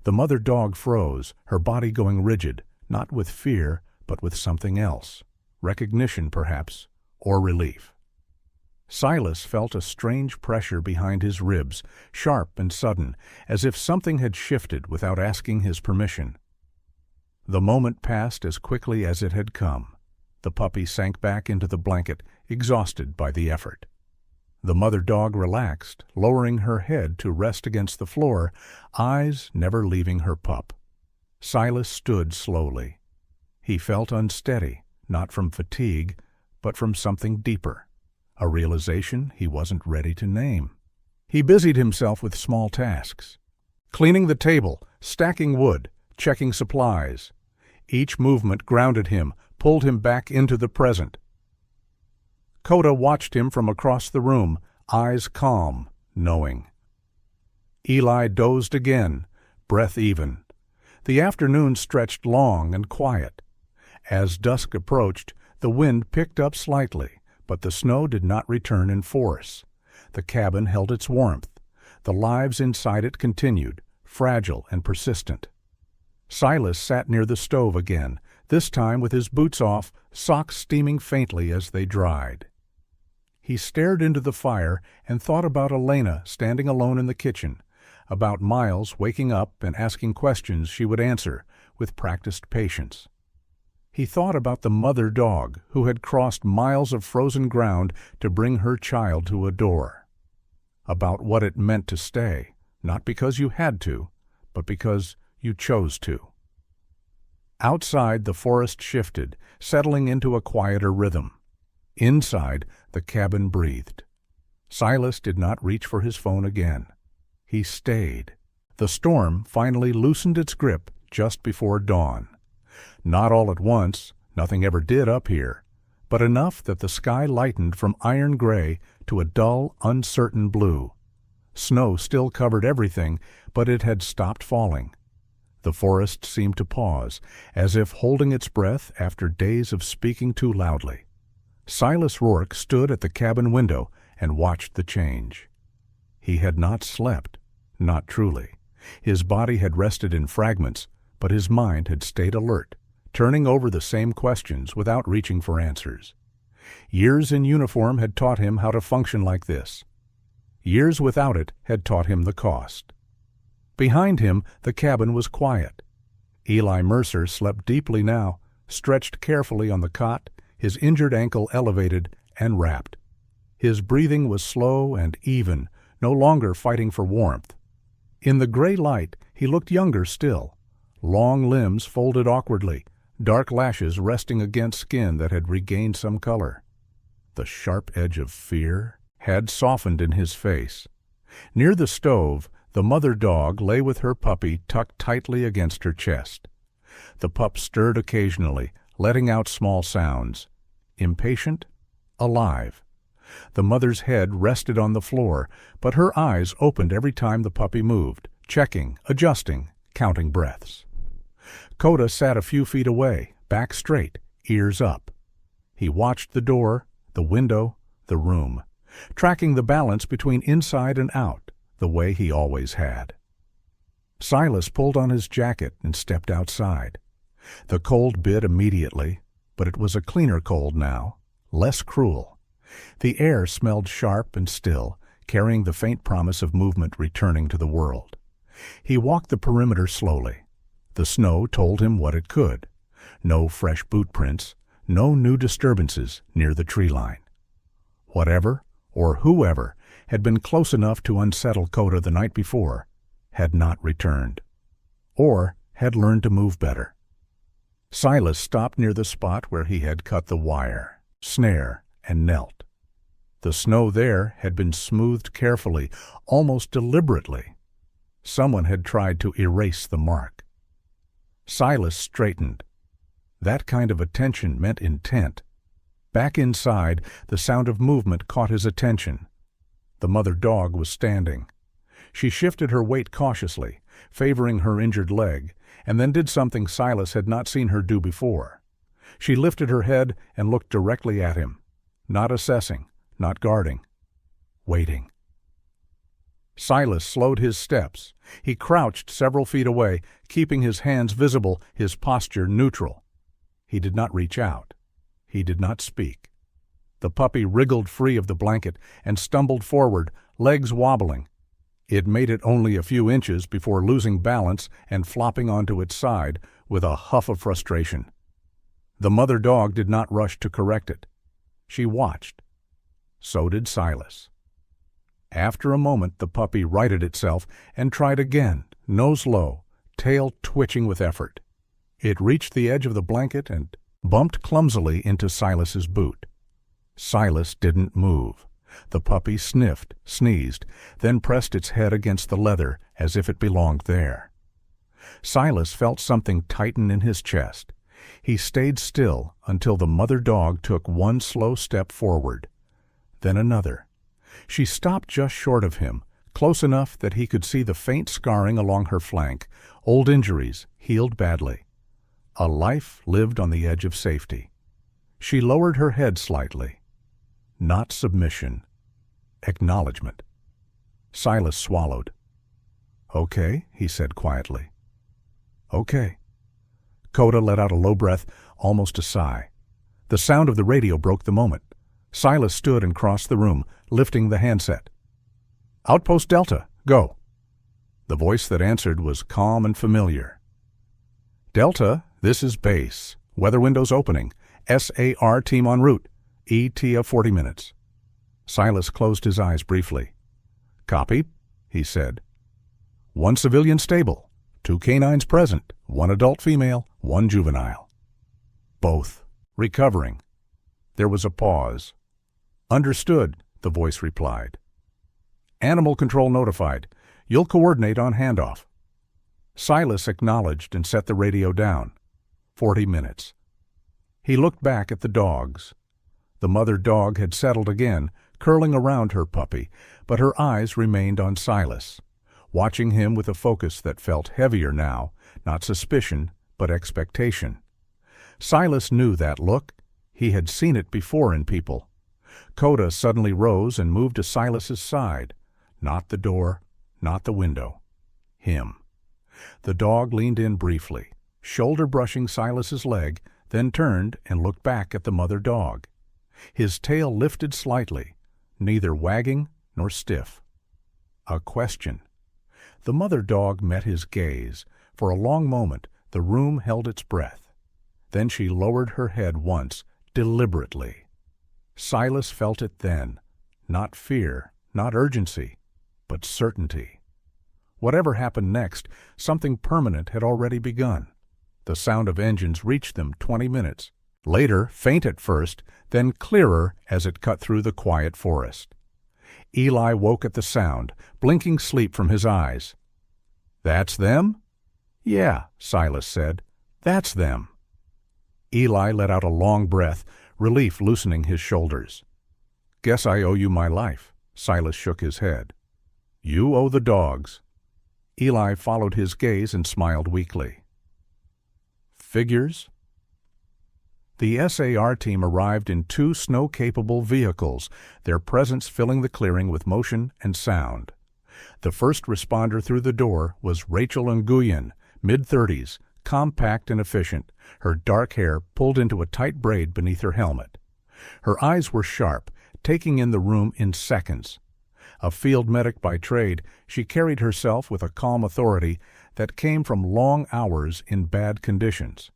The mother dog froze, her body going rigid, not with fear, but with something else. Recognition, perhaps, or relief. Silas felt a strange pressure behind his ribs, sharp and sudden, as if something had shifted without asking his permission. The moment passed as quickly as it had come. The puppy sank back into the blanket, exhausted by the effort. The mother dog relaxed, lowering her head to rest against the floor, eyes never leaving her pup. Silas stood slowly. He felt unsteady, not from fatigue, but from something deeper, a realization he wasn't ready to name. He busied himself with small tasks, cleaning the table, stacking wood, checking supplies. Each movement grounded him, pulled him back into the present. Coda watched him from across the room, eyes calm, knowing. Eli dozed again, breath even. The afternoon stretched long and quiet. As dusk approached, the wind picked up slightly, but the snow did not return in force. The cabin held its warmth. The lives inside it continued, fragile and persistent. Silas sat near the stove again, this time with his boots off, socks steaming faintly as they dried. He stared into the fire and thought about Elena standing alone in the kitchen, about Miles waking up and asking questions she would answer with practiced patience. He thought about the mother dog who had crossed miles of frozen ground to bring her child to a door. About what it meant to stay, not because you had to, but because you chose to. Outside, the forest shifted, settling into a quieter rhythm. Inside, the cabin breathed. Silas did not reach for his phone again. He stayed. The storm finally loosened its grip just before dawn. Not all at once, nothing ever did up here, but enough that the sky lightened from iron gray to a dull, uncertain blue. Snow still covered everything, but it had stopped falling. The forest seemed to pause, as if holding its breath after days of speaking too loudly. Silas Rourke stood at the cabin window and watched the change. He had not slept, not truly. His body had rested in fragments, but his mind had stayed alert, turning over the same questions without reaching for answers. Years in uniform had taught him how to function like this. Years without it had taught him the cost. Behind him, the cabin was quiet. Eli Mercer slept deeply now, stretched carefully on the cot, his injured ankle elevated and wrapped. His breathing was slow and even, no longer fighting for warmth. In the gray light, he looked younger still, long limbs folded awkwardly, dark lashes resting against skin that had regained some color. The sharp edge of fear had softened in his face. Near the stove, the mother dog lay with her puppy tucked tightly against her chest. The pup stirred occasionally, letting out small sounds. Impatient, alive. The mother's head rested on the floor, but her eyes opened every time the puppy moved, checking, adjusting, counting breaths. Coda sat a few feet away, back straight, ears up. He watched the door, the window, the room, tracking the balance between inside and out, the way he always had. Silas pulled on his jacket and stepped outside. The cold bit immediately, but it was a cleaner cold now, less cruel. The air smelled sharp and still, carrying the faint promise of movement returning to the world. He walked the perimeter slowly. The snow told him what it could. No fresh boot prints, no new disturbances near the tree line. Whatever, or whoever, had been close enough to unsettle Coda the night before, had not returned. Or had learned to move better. Silas stopped near the spot where he had cut the wire, snare, and knelt. The snow there had been smoothed carefully, almost deliberately. Someone had tried to erase the mark. Silas straightened. That kind of attention meant intent. Back inside, the sound of movement caught his attention. The mother dog was standing. She shifted her weight cautiously, favoring her injured leg, and then did something Silas had not seen her do before. She lifted her head and looked directly at him, not assessing, not guarding, waiting. Silas slowed his steps. He crouched several feet away, keeping his hands visible, his posture neutral. He did not reach out. He did not speak. The puppy wriggled free of the blanket and stumbled forward, legs wobbling. It made it only a few inches before losing balance and flopping onto its side with a huff of frustration. The mother dog did not rush to correct it. She watched. So did Silas. After a moment, the puppy righted itself and tried again, nose low, tail twitching with effort. It reached the edge of the blanket and bumped clumsily into Silas's boot. Silas didn't move. The puppy sniffed, sneezed, then pressed its head against the leather as if it belonged there. Silas felt something tighten in his chest. He stayed still until the mother dog took one slow step forward, then another. She stopped just short of him, close enough that he could see the faint scarring along her flank, old injuries, healed badly. A life lived on the edge of safety. She lowered her head slightly. Not submission. Acknowledgement. Silas swallowed. "Okay," he said quietly. "Okay." Coda let out a low breath, almost a sigh. The sound of the radio broke the moment. Silas stood and crossed the room, lifting the handset. "Outpost Delta, go." The voice that answered was calm and familiar. "Delta, this is base. Weather windows opening. SAR team en route. ET of 40 minutes. Silas closed his eyes briefly. "Copy," he said. "One civilian stable. 2 canines present. 1 adult female, 1 juvenile." "Both. Recovering." There was a pause. "Understood," the voice replied. "Animal control notified. You'll coordinate on handoff." Silas acknowledged and set the radio down. 40 minutes. He looked back at the dogs. The mother dog had settled again, curling around her puppy, but her eyes remained on Silas, watching him with a focus that felt heavier now, not suspicion, but expectation. Silas knew that look. He had seen it before in people. Coda suddenly rose and moved to Silas's side. Not the door, not the window. Him. The dog leaned in briefly, shoulder brushing Silas's leg, then turned and looked back at the mother dog. His tail lifted slightly, neither wagging nor stiff. A question. The mother dog met his gaze. For a long moment the room held its breath. Then she lowered her head once, deliberately. Silas felt it then. Not fear, not urgency, but certainty. Whatever happened next, something permanent had already begun. The sound of engines reached them 20 minutes, Later, faint at first, then clearer as it cut through the quiet forest. Eli woke at the sound, blinking sleep from his eyes. "That's them?" "Yeah," Silas said. "That's them." Eli let out a long breath, relief loosening his shoulders. "Guess I owe you my life." Silas shook his head. "You owe the dogs." Eli followed his gaze and smiled weakly. "Figures?" The SAR team arrived in 2 snow-capable vehicles, their presence filling the clearing with motion and sound. The first responder through the door was Rachel Nguyen, mid-30s, compact and efficient, her dark hair pulled into a tight braid beneath her helmet. Her eyes were sharp, taking in the room in seconds. A field medic by trade, she carried herself with a calm authority that came from long hours in bad conditions.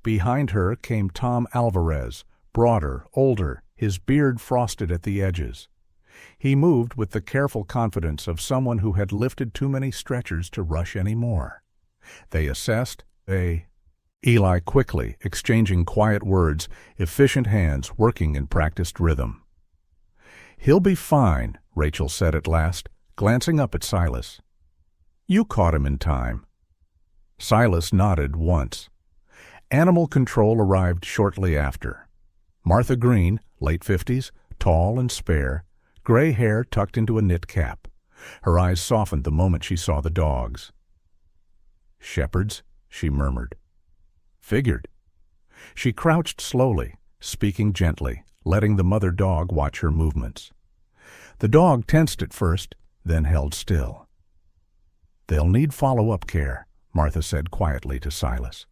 Behind her came Tom Alvarez, broader, older, his beard frosted at the edges. He moved with the careful confidence of someone who had lifted too many stretchers to rush any more. They assessed. Eli quickly, exchanging quiet words, efficient hands working in practiced rhythm. "He'll be fine," Rachel said at last, glancing up at Silas. "You caught him in time." Silas nodded once. Animal control arrived shortly after. Martha Green, late 50s, tall and spare, gray hair tucked into a knit cap. Her eyes softened the moment she saw the dogs. "Shepherds," she murmured. "Figured." She crouched slowly, speaking gently, letting the mother dog watch her movements. The dog tensed at first, then held still. "They'll need follow-up care," Martha said quietly to Silas.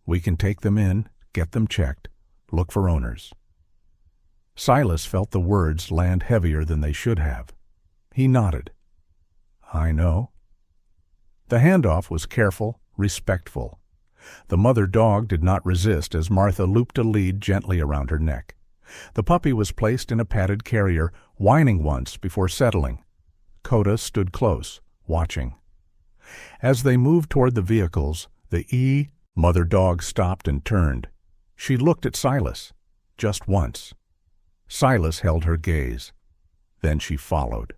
"We can take them in, get them checked, look for owners." Silas felt the words land heavier than they should have. He nodded. "I know." The handoff was careful, respectful. The mother dog did not resist as Martha looped a lead gently around her neck. The puppy was placed in a padded carrier, whining once before settling. Coda stood close, watching. As they moved toward the vehicles, the mother dog stopped and turned. She looked at Silas, just once. Silas held her gaze. Then she followed.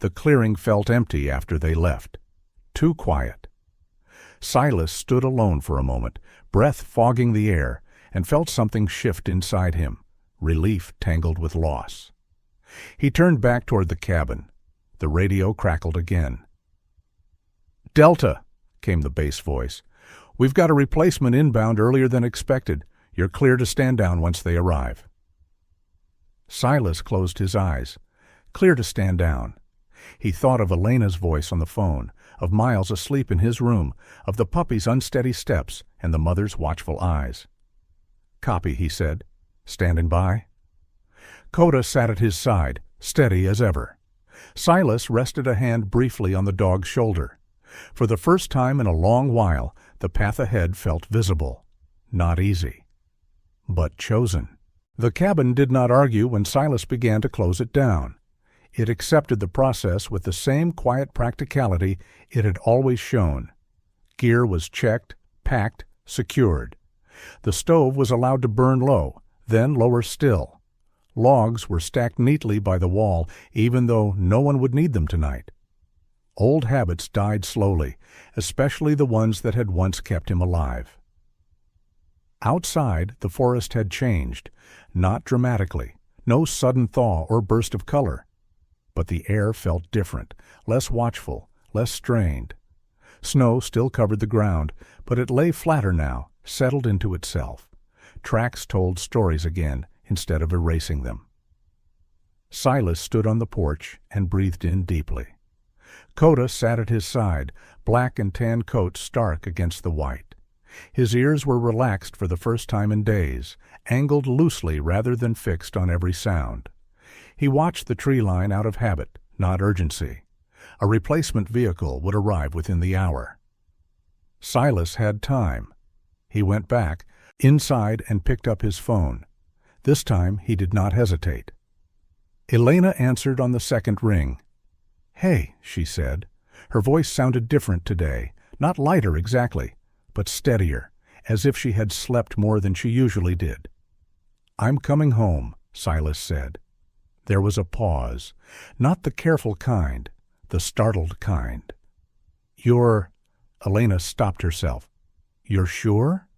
The clearing felt empty after they left. Too quiet. Silas stood alone for a moment, breath fogging the air, and felt something shift inside him, relief tangled with loss. He turned back toward the cabin. The radio crackled again. "Delta," came the bass voice. "We've got a replacement inbound earlier than expected. You're clear to stand down once they arrive." Silas closed his eyes. Clear to stand down. He thought of Elena's voice on the phone, of Miles asleep in his room, of the puppy's unsteady steps and the mother's watchful eyes. "Copy," he said. "Standing by." Coda sat at his side, steady as ever. Silas rested a hand briefly on the dog's shoulder. For the first time in a long while, the path ahead felt visible. Not easy, but chosen. The cabin did not argue when Silas began to close it down. It accepted the process with the same quiet practicality it had always shown. Gear was checked, packed, secured. The stove was allowed to burn low, then lower still. Logs were stacked neatly by the wall, even though no one would need them tonight. Old habits died slowly, especially the ones that had once kept him alive. Outside, the forest had changed, not dramatically, no sudden thaw or burst of color. But the air felt different, less watchful, less strained. Snow still covered the ground, but it lay flatter now, settled into itself. Tracks told stories again, instead of erasing them. Silas stood on the porch and breathed in deeply. Coda sat at his side, black and tan coat stark against the white. His ears were relaxed for the first time in days, angled loosely rather than fixed on every sound. He watched the tree line out of habit, not urgency. A replacement vehicle would arrive within the hour. Silas had time. He went back, inside, and picked up his phone. This time he did not hesitate. Elena answered on the second ring. "Hey," she said. Her voice sounded different today, not lighter exactly, but steadier, as if she had slept more than she usually did. "I'm coming home," Silas said. There was a pause, not the careful kind, the startled kind. "You're—" Elena stopped herself. "You're sure?"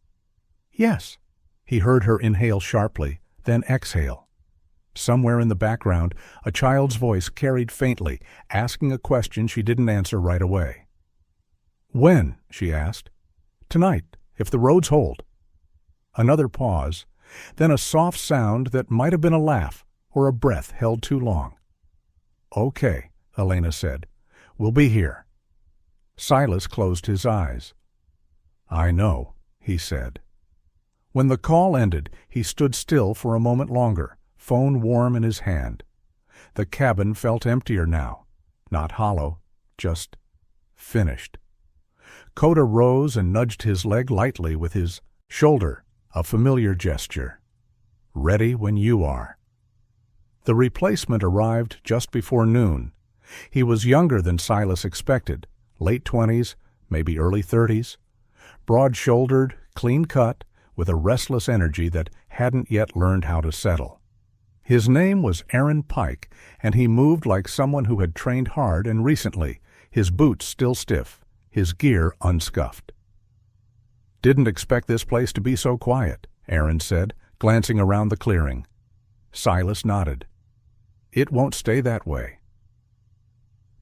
"Yes." He heard her inhale sharply, then exhale. Somewhere in the background, a child's voice carried faintly, asking a question she didn't answer right away. "When?" she asked. "Tonight, if the roads hold." Another pause, then a soft sound that might have been a laugh or a breath held too long. "Okay," Elena said. "We'll be here." Silas closed his eyes. "I know," he said. When the call ended, he stood still for a moment longer, phone warm in his hand. The cabin felt emptier now, not hollow, just finished. Coda rose and nudged his leg lightly with his shoulder, a familiar gesture. "Ready when you are." The replacement arrived just before noon. He was younger than Silas expected, late 20s, maybe early 30s, broad-shouldered, clean-cut, with a restless energy that hadn't yet learned how to settle. His name was Aaron Pike, and he moved like someone who had trained hard and recently, his boots still stiff, his gear unscuffed. "Didn't expect this place to be so quiet," Aaron said, glancing around the clearing. Silas nodded. "It won't stay that way."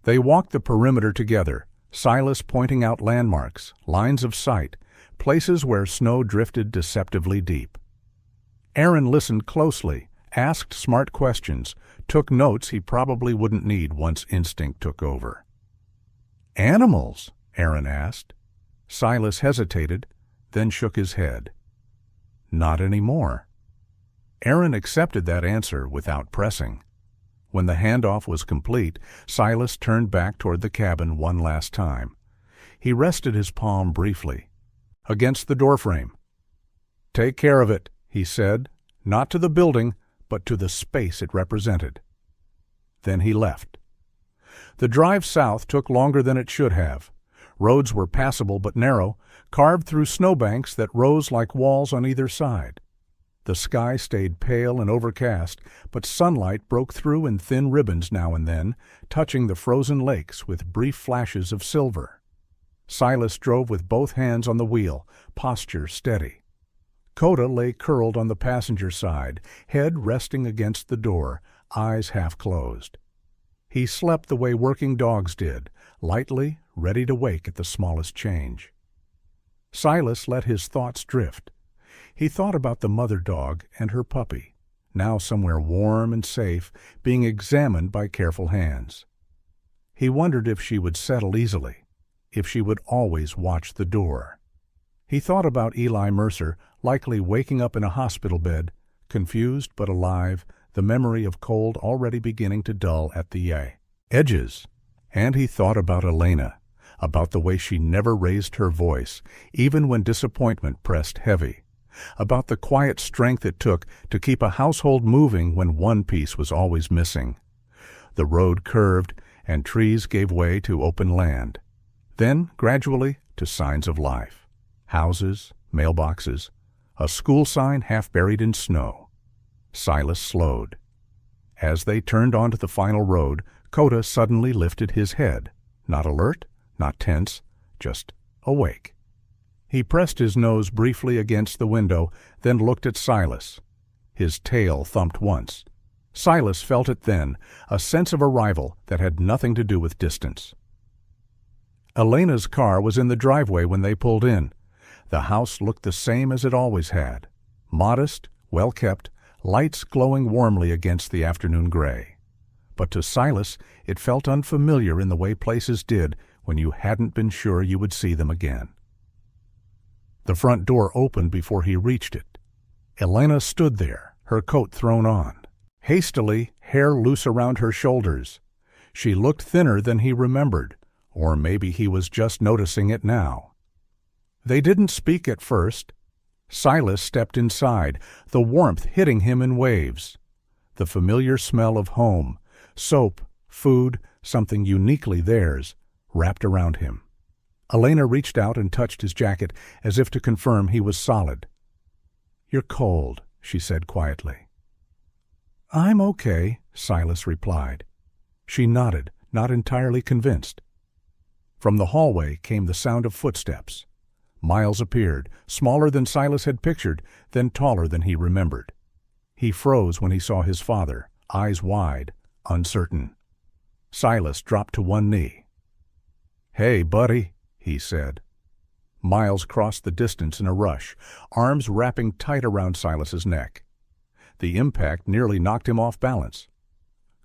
They walked the perimeter together, Silas pointing out landmarks, lines of sight, places where snow drifted deceptively deep. Aaron listened closely, asked smart questions, took notes he probably wouldn't need once instinct took over. "Animals?" Aaron asked. Silas hesitated, then shook his head. "Not anymore." Aaron accepted that answer without pressing. When the handoff was complete, Silas turned back toward the cabin one last time. He rested his palm briefly against the doorframe. "Take care of it," he said, not to the building, but to the space it represented. Then he left. The drive south took longer than it should have. Roads were passable but narrow, carved through snowbanks that rose like walls on either side. The sky stayed pale and overcast, but sunlight broke through in thin ribbons now and then, touching the frozen lakes with brief flashes of silver. Silas drove with both hands on the wheel, posture steady. Coda lay curled on the passenger side, head resting against the door, eyes half closed. He slept the way working dogs did, lightly, ready to wake at the smallest change. Silas let his thoughts drift. He thought about the mother dog and her puppy, now somewhere warm and safe, being examined by careful hands. He wondered if she would settle easily, if she would always watch the door. He thought about Eli Mercer, likely waking up in a hospital bed, confused but alive, the memory of cold already beginning to dull at the edges. And he thought about Elena, about the way she never raised her voice, even when disappointment pressed heavy, about the quiet strength it took to keep a household moving when one piece was always missing. The road curved, and trees gave way to open land. Then, gradually, to signs of life. Houses, mailboxes, a school sign half buried in snow. Silas slowed. As they turned onto the final road, Coda suddenly lifted his head, not alert, not tense, just awake. He pressed his nose briefly against the window, then looked at Silas. His tail thumped once. Silas felt it then, a sense of arrival that had nothing to do with distance. Elena's car was in the driveway when they pulled in. The house looked the same as it always had. Modest, well-kept, lights glowing warmly against the afternoon gray. But to Silas, it felt unfamiliar in the way places did when you hadn't been sure you would see them again. The front door opened before he reached it. Elena stood there, her coat thrown on. Hastily, hair loose around her shoulders. She looked thinner than he remembered, or maybe he was just noticing it now. They didn't speak at first. Silas stepped inside, the warmth hitting him in waves. The familiar smell of home, soap, food, something uniquely theirs, wrapped around him. Elena reached out and touched his jacket as if to confirm he was solid. "You're cold," she said quietly. "I'm okay," Silas replied. She nodded, not entirely convinced. From the hallway came the sound of footsteps. Miles appeared, smaller than Silas had pictured, then taller than he remembered. He froze when he saw his father, eyes wide, uncertain. Silas dropped to one knee. "Hey, buddy," he said. Miles crossed the distance in a rush, arms wrapping tight around Silas's neck. The impact nearly knocked him off balance.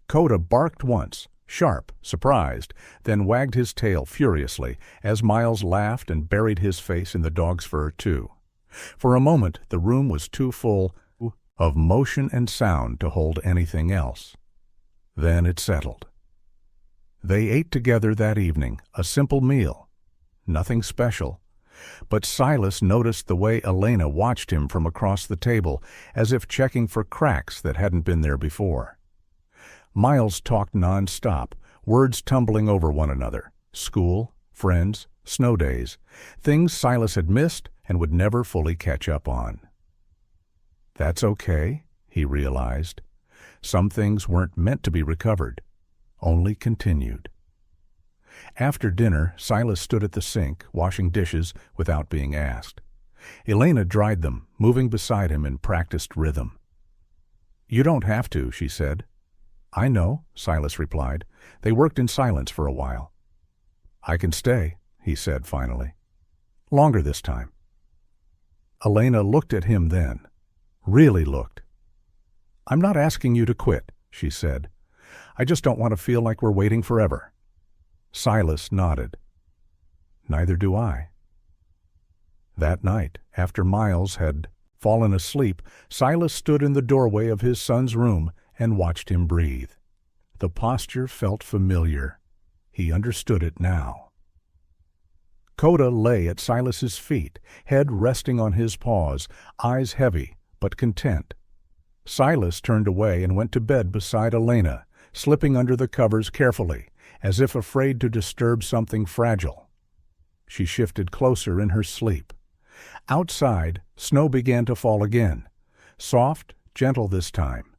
Coda barked once, sharp, surprised, then wagged his tail furiously as Miles laughed and buried his face in the dog's fur too. For a moment the room was too full of motion and sound to hold anything else. Then it settled. They ate together that evening, a simple meal. Nothing special. But Silas noticed the way Elena watched him from across the table, as if checking for cracks that hadn't been there before. Miles talked non-stop, words tumbling over one another. School, friends, snow days, things Silas had missed and would never fully catch up on. That's okay, he realized. Some things weren't meant to be recovered, only continued. After dinner, Silas stood at the sink, washing dishes without being asked. Elena dried them, moving beside him in practiced rhythm. "You don't have to," she said. "I know," Silas replied. They worked in silence for a while. "I can stay," he said finally. "Longer this time." Elena looked at him then. Really looked. "I'm not asking you to quit," she said. "I just don't want to feel like we're waiting forever." Silas nodded. "Neither do I." That night, after Miles had fallen asleep, Silas stood in the doorway of his son's room and watched him breathe. The posture felt familiar. He understood it now. Coda lay at Silas's feet, head resting on his paws, eyes heavy but content. Silas turned away and went to bed beside Elena, slipping under the covers carefully, as if afraid to disturb something fragile. She shifted closer in her sleep. Outside, snow began to fall again, soft, gentle this time.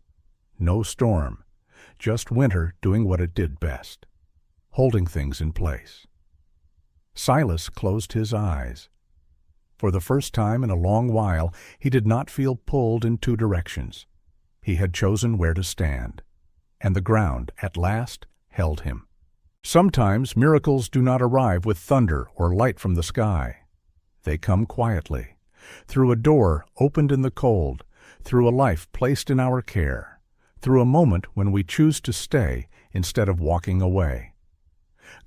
No storm, just winter doing what it did best, holding things in place. Silas closed his eyes. For the first time in a long while, he did not feel pulled in two directions. He had chosen where to stand, and the ground, at last, held him. Sometimes miracles do not arrive with thunder or light from the sky. They come quietly, through a door opened in the cold, through a life placed in our care, through a moment when we choose to stay instead of walking away.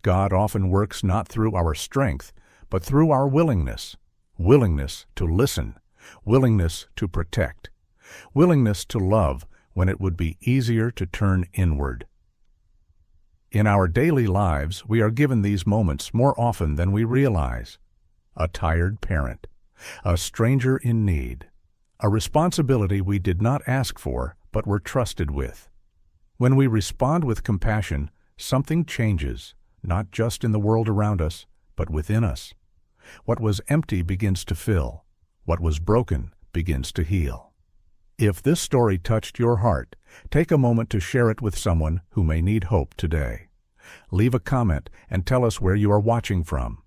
God often works not through our strength, but through our willingness to listen, willingness to protect, willingness to love when it would be easier to turn inward. In our daily lives, we are given these moments more often than we realize. A tired parent, a stranger in need, a responsibility we did not ask for but were trusted with. When we respond with compassion, something changes, not just in the world around us, but within us. What was empty begins to fill. What was broken begins to heal. If this story touched your heart, take a moment to share it with someone who may need hope today. Leave a comment and tell us where you are watching from.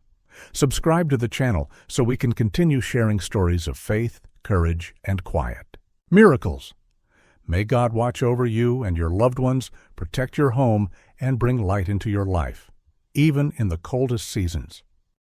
Subscribe to the channel so we can continue sharing stories of faith, courage, and quiet. Miracles! May God watch over you and your loved ones, protect your home, and bring light into your life, even in the coldest seasons.